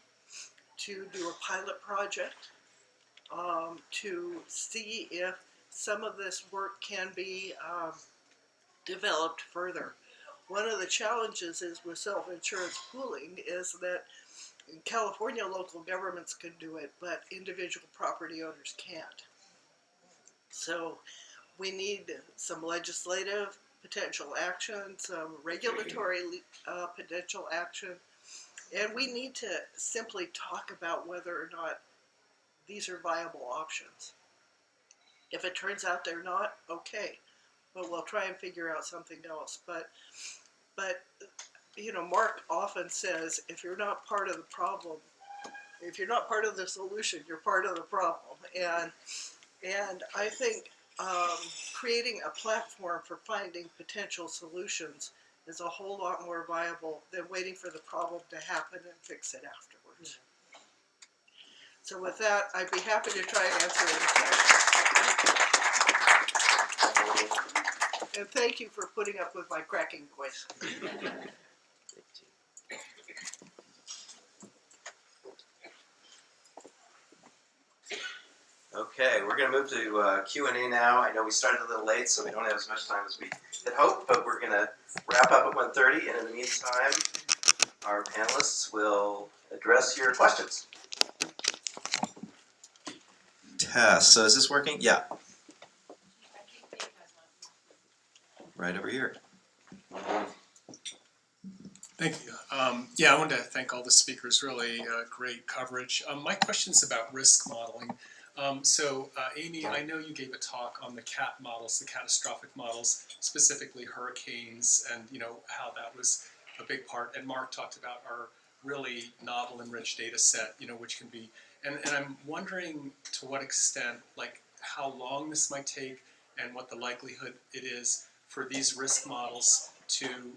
S5: to do a pilot project, to see if some of this work can be developed further. One of the challenges is with self-insurance pooling is that in California, local governments can do it, but individual property owners can't. So we need some legislative potential action, some regulatory potential action, and we need to simply talk about whether or not these are viable options. If it turns out they're not, okay, but we'll try and figure out something else. But you know, Mark often says, if you're not part of the problem, if you're not part of the solution, you're part of the problem. And I think creating a platform for finding potential solutions is a whole lot more viable than waiting for the problem to happen and fix it afterwards. So with that, I'd be happy to try and answer any questions. And thank you for putting up with my cracking voice.
S1: Okay, we're going to move to Q&A now. I know we started a little late, so we don't have as much time as we had hoped, but we're going to wrap up at 1:30, and in the meantime, our panelists will address your questions. Test. So is this working? Yeah. Right over here.
S6: Thank you. Yeah, I wanted to thank all the speakers. Really great coverage. My question is about risk modeling. Amy, I know you gave a talk on the CAT models, the catastrophic models, specifically hurricanes, and you know how that was a big part. And Mark talked about our really novel and rich data set, which can be, and I'm wondering to what extent, like how long this might take and what the likelihood it is for these risk models to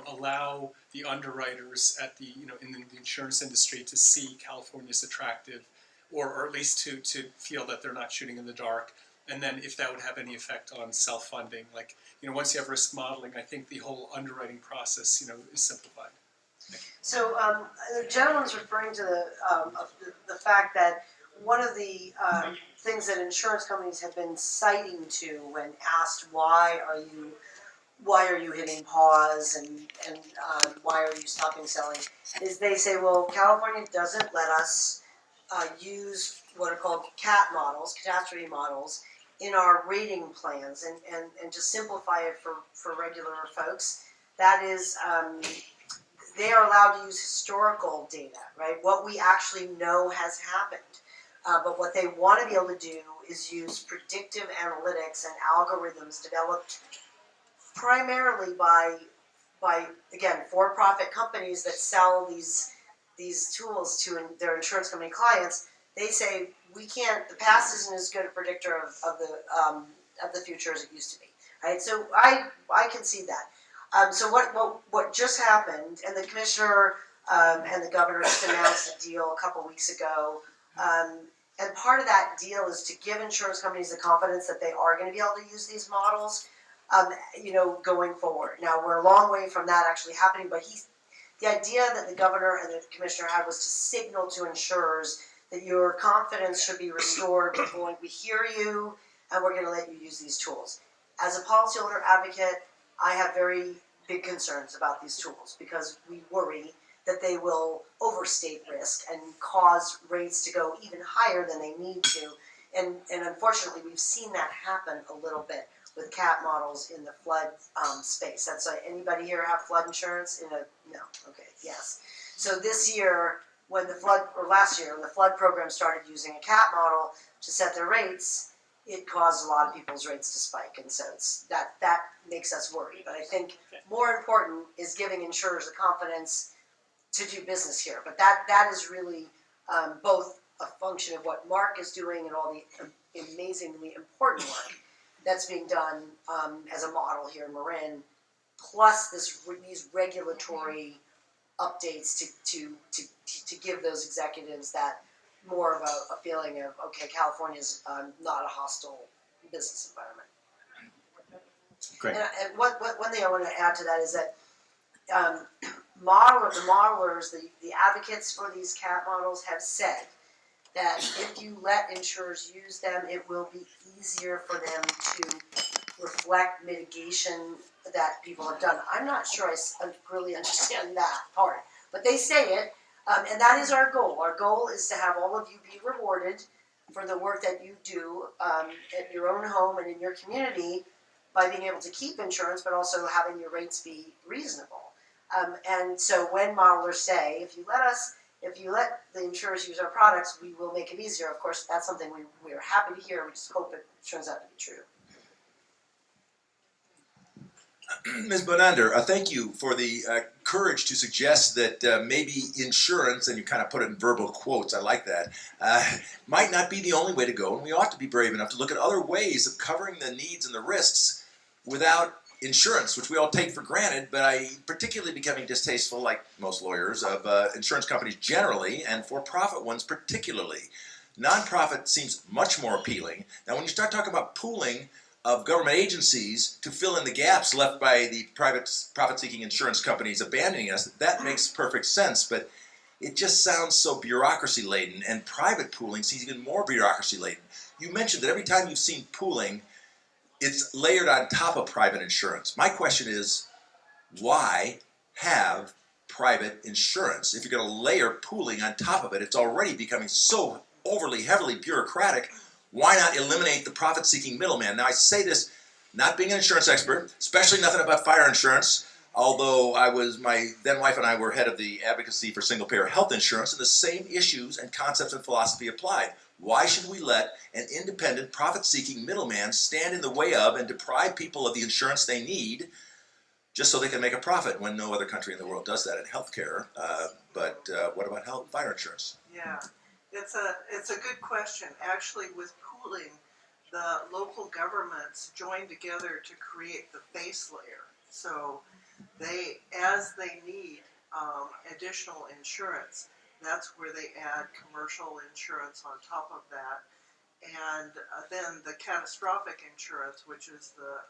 S6: allow the underwriters at the, in the insurance industry to see California as attractive, or at least to feel that they're not shooting in the dark. And then if that would have any effect on self-funding, like, once you have risk modeling, I think the whole underwriting process, is simplified.
S3: So the gentleman's referring to the fact that one of the things that insurance companies have been citing to when asked why are you hitting pause and why are you stopping selling is they say, well, California doesn't let us use what are called CAT models, catastrophe models, in our rating plans, and to simplify it for regular folks, that is, they are allowed to use historical data, right? What we actually know has happened. But what they want to be able to do is use predictive analytics and algorithms developed primarily by again, for-profit companies that sell these tools to their insurance company clients. They say we can't. The past isn't as good a predictor of the future as it used to be, right? So I can see that. So what just happened, and the commissioner and the governor just announced a deal a couple weeks ago, and part of that deal is to give insurance companies the confidence that they are going to be able to use these models, going forward. Now we're a long way from that actually happening, but the idea that the governor and the commissioner had was to signal to insurers that your confidence should be restored. We hear you, and we're going to let you use these tools. As a policyholder advocate, I have very big concerns about these tools because we worry that they will overstate risk and cause rates to go even higher than they need to. And unfortunately, we've seen that happen a little bit with CAT models in the flood space. That's anybody here have flood insurance? No. Okay. Yes. So this year, last year, when the flood program started using a CAT model to set their rates, it caused a lot of people's rates to spike, and so that makes us worry. But I think more important is giving insurers the confidence to do business here. But that is really both a function of what Mark is doing and all the amazingly important work that's being done as a model here in Marin, plus these regulatory updates to give those executives that more of a feeling of, okay, California's not a hostile business environment.
S7: Great.
S3: And one thing I want to add to that is that the modelers, the advocates for these CAT models have said that if you let insurers use them, it will be easier for them to reflect mitigation that people have done. I'm not sure I really understand that part, but they say it, and that is our goal. Our goal is to have all of you be rewarded for the work that you do at your own home and in your community by being able to keep insurance, but also having your rates be reasonable. And so when modelers say, if you let the insurers use our products, we will make it easier. Of course, that's something we are happy to hear. We just hope it turns out to be true.
S7: Ms. Bonander, thank you for the courage to suggest that maybe insurance, and you kind of put it in verbal quotes, I like that, might not be the only way to go, and we ought to be brave enough to look at other ways of covering the needs and the risks without insurance, which we all take for granted, but I particularly becoming distasteful, like most lawyers, of insurance companies generally, and for-profit ones particularly. Nonprofit seems much more appealing. Now, when you start talking about pooling of government agencies to fill in the gaps left by the private profit-seeking insurance companies abandoning us, that makes perfect sense, but it just sounds so bureaucracy-laden, and private pooling seems even more bureaucracy-laden. You mentioned that every time you've seen pooling, it's layered on top of private insurance. My question is, why have private insurance? If you're going to layer pooling on top of it, it's already becoming so overly, heavily bureaucratic. Why not eliminate the profit-seeking middleman? Now, I say this not being an insurance expert, especially nothing about fire insurance, although my then wife and I were head of the advocacy for single-payer health insurance, and the same issues and concepts and philosophy applied. Why should we let an independent, profit-seeking middleman stand in the way of and deprive people of the insurance they need just so they can make a profit when no other country in the world does that in healthcare. But what about fire insurance?
S5: Yeah, it's a good question. Actually, with pooling, the local governments join together to create the base layer. So as they need additional insurance, that's where they add commercial insurance on top of that. And then the catastrophic insurance, which is the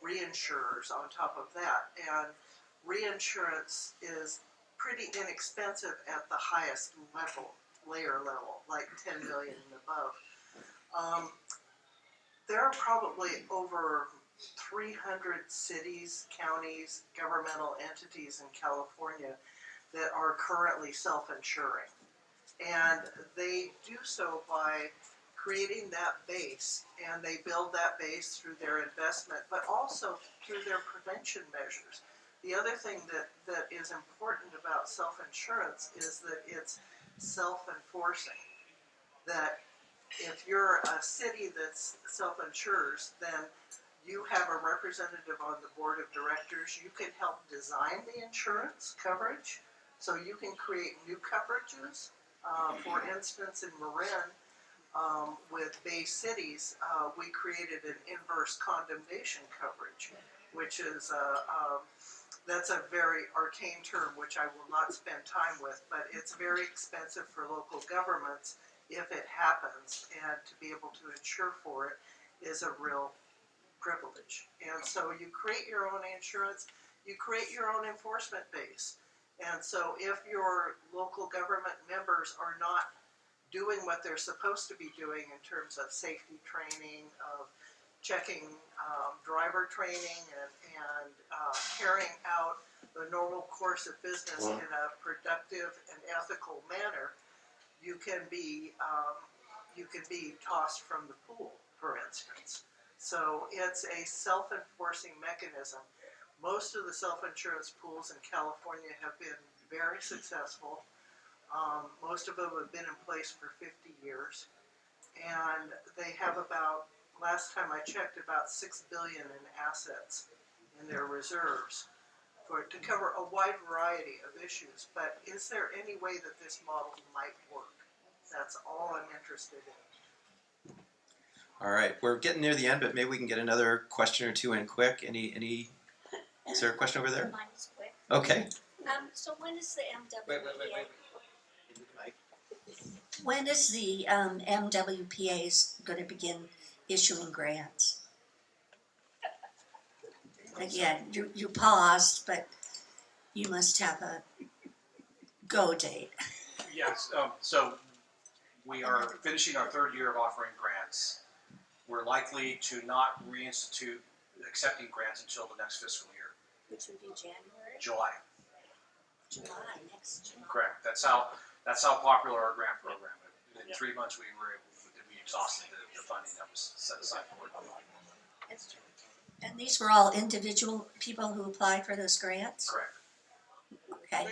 S5: reinsurers on top of that. And reinsurance is pretty inexpensive at the highest layer level, like 10 million and above. There are probably over 300 cities, counties, governmental entities in California that are currently self-insuring. And they do so by creating that base, and they build that base through their investment, but also through their prevention measures. The other thing that is important about self-insurance is that it's self-enforcing. That if you're a city that's self-insures, then you have a representative on the board of directors. You can help design the insurance coverage, so you can create new coverages. For instance, in Marin, with Bay Cities, we created an inverse condemnation coverage, which is that's a very arcane term, which I will not spend time with, but it's very expensive for local governments if it happens, and to be able to insure for it is a real privilege. And so you create your own insurance, you create your own enforcement base. And so if your local government members are not doing what they're supposed to be doing in terms of safety training, of checking driver training, and carrying out the normal course of business in a productive and ethical manner, you can be tossed from the pool, for instance. So it's a self-enforcing mechanism. Most of the self-insurance pools in California have been very successful. Most of them have been in place for 50 years, and they have about, last time I checked, about $6 billion in assets in their reserves to cover a wide variety of issues. But is there any way that this model might work? That's all I'm interested in.
S1: All right, we're getting near the end, but maybe we can get another question or two in quick. Any? Is there a question over there?
S8: Mine is quick.
S1: Okay.
S8: So when is the MWPA?
S1: Mike.
S8: When is the MWPA going to begin issuing grants? Again, you paused, but you must have a go date.
S2: Yes, so we are finishing our third year of offering grants. We're likely to not reinstitute accepting grants until the next fiscal year.
S8: Which would be January?
S2: July.
S8: Next July.
S2: Correct. That's how popular our grant program is. In 3 months we exhausted the funding that was set aside for it.
S8: That's true. And these were all individual people who applied for those grants?
S2: Correct.
S8: Okay.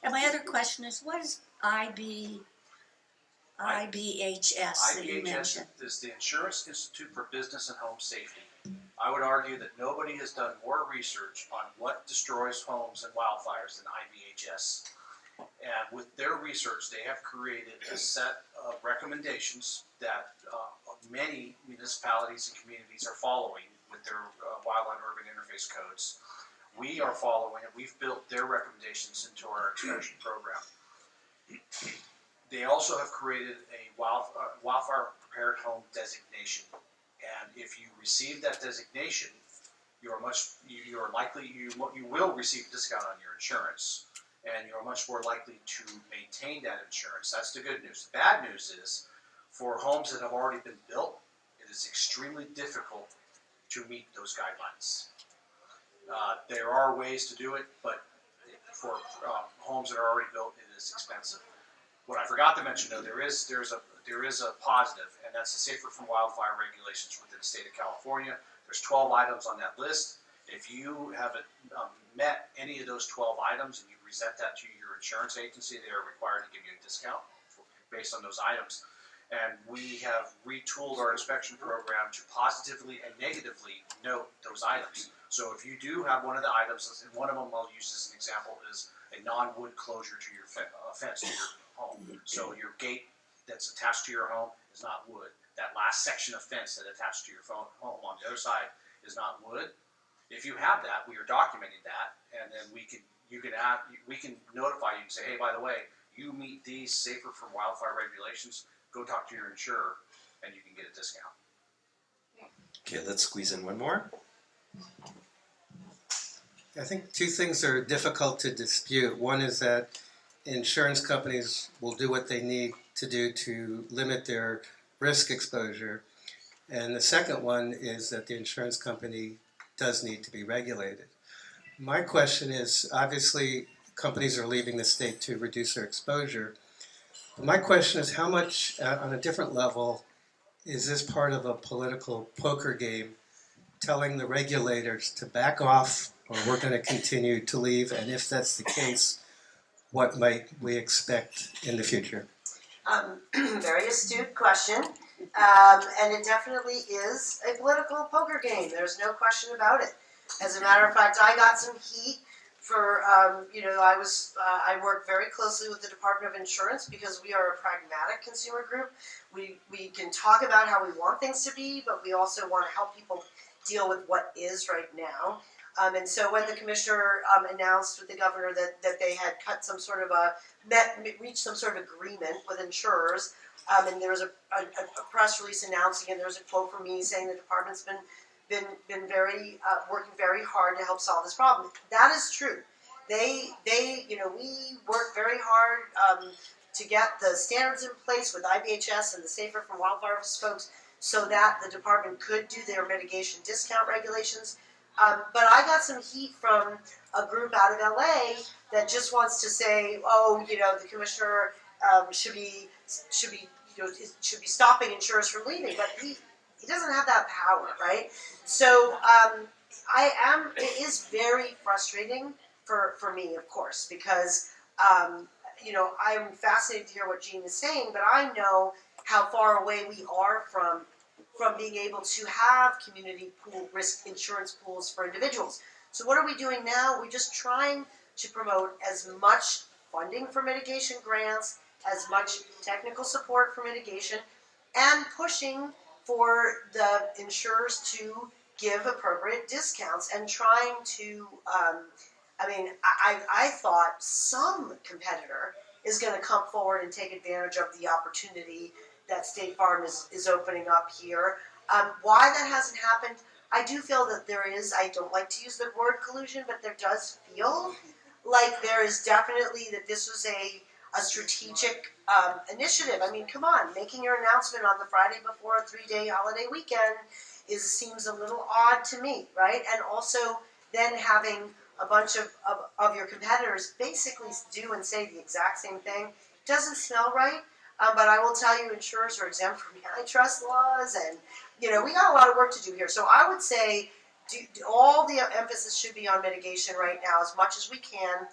S8: And my other question is, what is IBHS that you
S2: IBHS
S8: mentioned?
S2: is the Insurance Institute for Business and Home Safety. I would argue that nobody has done more research on what destroys homes and wildfires than IBHS. And with their research, they have created a set of recommendations that many municipalities and communities are following with their wildland urban interface codes. We are following it. We've built their recommendations into our expansion program. They also have created a wildfire prepared home designation. And if you receive that designation, you will receive a discount on your insurance, and you're much more likely to maintain that insurance. That's the good news. The bad news is, for homes that have already been built, it is extremely difficult to meet those guidelines. There are ways to do it, but for homes that are already built, it is expensive. What I forgot to mention, though, there is a positive, and that's the Safer from Wildfire regulations within the state of California. There's 12 items on that list. If you haven't met any of those 12 items and you present that to your insurance agency, they are required to give you a discount based on those items. And we have retooled our inspection program to positively and negatively note those items. So if you do have one of the items, and one of them I'll use as an example is a non-wood closure to your fence to your home. So your gate that's attached to your home is not wood. That last section of fence that attached to your home on the other side is not wood. If you have that, we are documenting that, and then we can notify you and say, hey, by the way, you meet these safer from wildfire regulations. Go talk to your insurer, and you can get a discount.
S1: Okay, let's squeeze in one more.
S9: I think two things are difficult to dispute. One is that insurance companies will do what they need to do to limit their risk exposure. And the second one is that the insurance company does need to be regulated. My question is, obviously, companies are leaving the state to reduce their exposure. But my question is, how much, on a different level, is this part of a political poker game, telling the regulators to back off, or we're going to continue to leave? And if that's the case, what might we expect in the future?
S3: Very astute question. And it definitely is a political poker game. There's no question about it. As a matter of fact, I got some heat for, I work very closely with the Department of Insurance because we are a pragmatic consumer group. We can talk about how we want things to be, but we also want to help people deal with what is right now. And so when the commissioner announced with the governor that they had cut some sort of reached some sort of agreement with insurers, and there was a press release announcing, and there was a quote from me saying the department's been very working very hard to help solve this problem. That is true. We work very hard to get the standards in place with IBHS and the Safer from Wildfires folks, so that the department could do their mitigation discount regulations. But I got some heat from a group out of LA that just wants to say, oh, the commissioner should be stopping insurers from leaving, but he doesn't have that power, right? So it is very frustrating for me, of course, because I'm fascinated to hear what Jean is saying, but I know how far away we are from being able to have community pool risk insurance pools for individuals. So what are we doing now? We're just trying to promote as much funding for mitigation grants, as much technical support for mitigation, and pushing for the insurers to give appropriate discounts and trying to, I thought some competitor is going to come forward and take advantage of the opportunity that State Farm is opening up here. Why that hasn't happened, I do feel that there is, I don't like to use the word collusion, but there does feel like there is definitely that this was a strategic initiative. I mean, come on, making your announcement on the Friday before a 3-day holiday weekend seems a little odd to me, right? And also then having a bunch of your competitors basically do and say the exact same thing doesn't smell right. But I will tell you, insurers are exempt from antitrust laws, and we got a lot of work to do here. So I would say all the emphasis should be on mitigation right now as much as we can,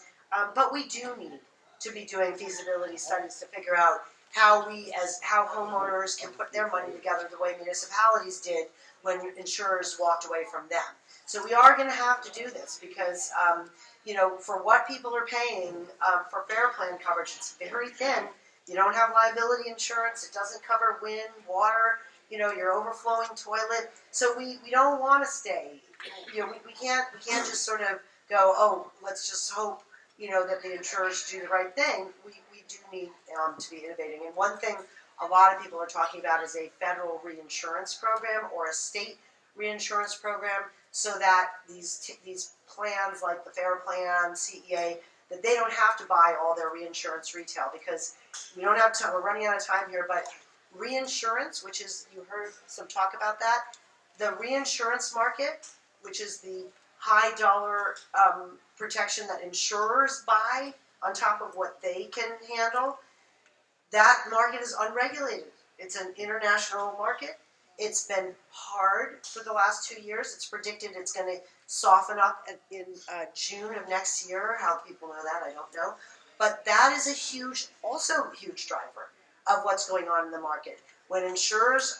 S3: but we do need to be doing feasibility studies to figure out how homeowners can put their money together the way municipalities did when insurers walked away from them. So we are going to have to do this because, for what people are paying for fair plan coverage, it's very thin. You don't have liability insurance. It doesn't cover wind, water, your overflowing toilet. So we don't want to stay. We can't just sort of go, oh, let's just hope, that the insurers do the right thing. We do need to be innovating. And one thing a lot of people are talking about is a federal reinsurance program or a state reinsurance program, so that these plans like the Fair Plan, CEA, that they don't have to buy all their reinsurance retail, because we don't have time. We're running out of time here, but reinsurance, which is, you heard some talk about that, the reinsurance market, which is the high dollar protection that insurers buy on top of what they can handle, that market is unregulated. It's an international market. It's been hard for the last 2 years. It's predicted it's going to soften up in June of next year. How people know that, I don't know. But that is a huge driver of what's going on in the market. When reinsurers,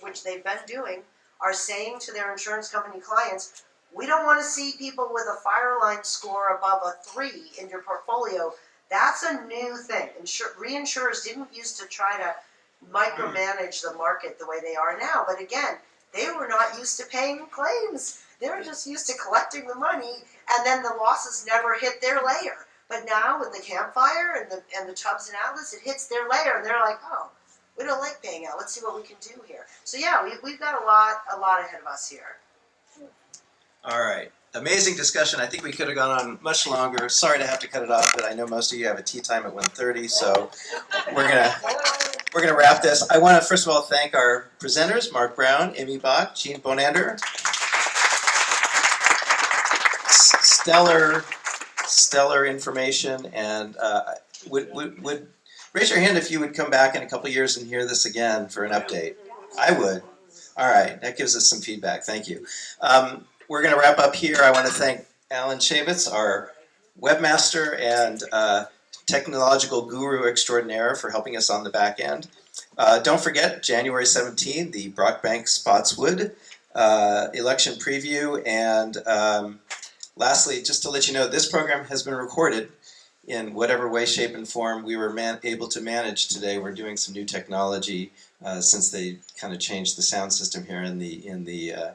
S3: which they've been doing, are saying to their insurance company clients, we don't want to see people with a fire line score above a 3 in your portfolio. That's a new thing. Reinsurers didn't used to try to micromanage the market the way they are now. But again, they were not used to paying claims. They were just used to collecting the money, and then the losses never hit their layer. But now with the campfire and the tubs and outlets, it hits their layer, and they're like, oh, we don't like paying out. Let's see what we can do here. So yeah, we've got a lot ahead of us here.
S1: All right. Amazing discussion. I think we could have gone on much longer. Sorry to have to cut it off, but I know most of you have a tea time at 1:30, so we're gonna wrap this. I want to first of all thank our presenters: Mark Brown, Amy Bach, Jean Bonander. Stellar information, and would raise your hand if you would come back in a couple years and hear this again for an update. I would. All right, that gives us some feedback. Thank you. We're going to wrap up here. I want to thank Alan Chavitz, our webmaster and technological guru extraordinaire, for helping us on the back end. Don't forget, January 17th, the Brockbank Spotswood election preview. And lastly, just to let you know, this program has been recorded in whatever way, shape, and form we were able to manage today. We're doing some new technology since they kind of changed the sound system here in the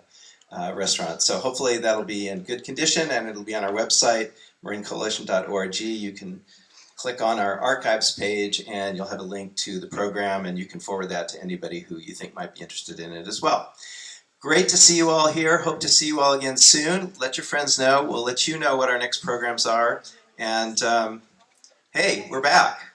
S1: restaurant. So hopefully that'll be in good condition, and it'll be on our website, marinecoalition.org. You can click on our archives page, and you'll have a link to the program, and you can forward that to anybody who you think might be interested in it as well. Great to see you all here. Hope to see you all again soon. Let your friends know. We'll let you know what our next programs are. And hey, we're back.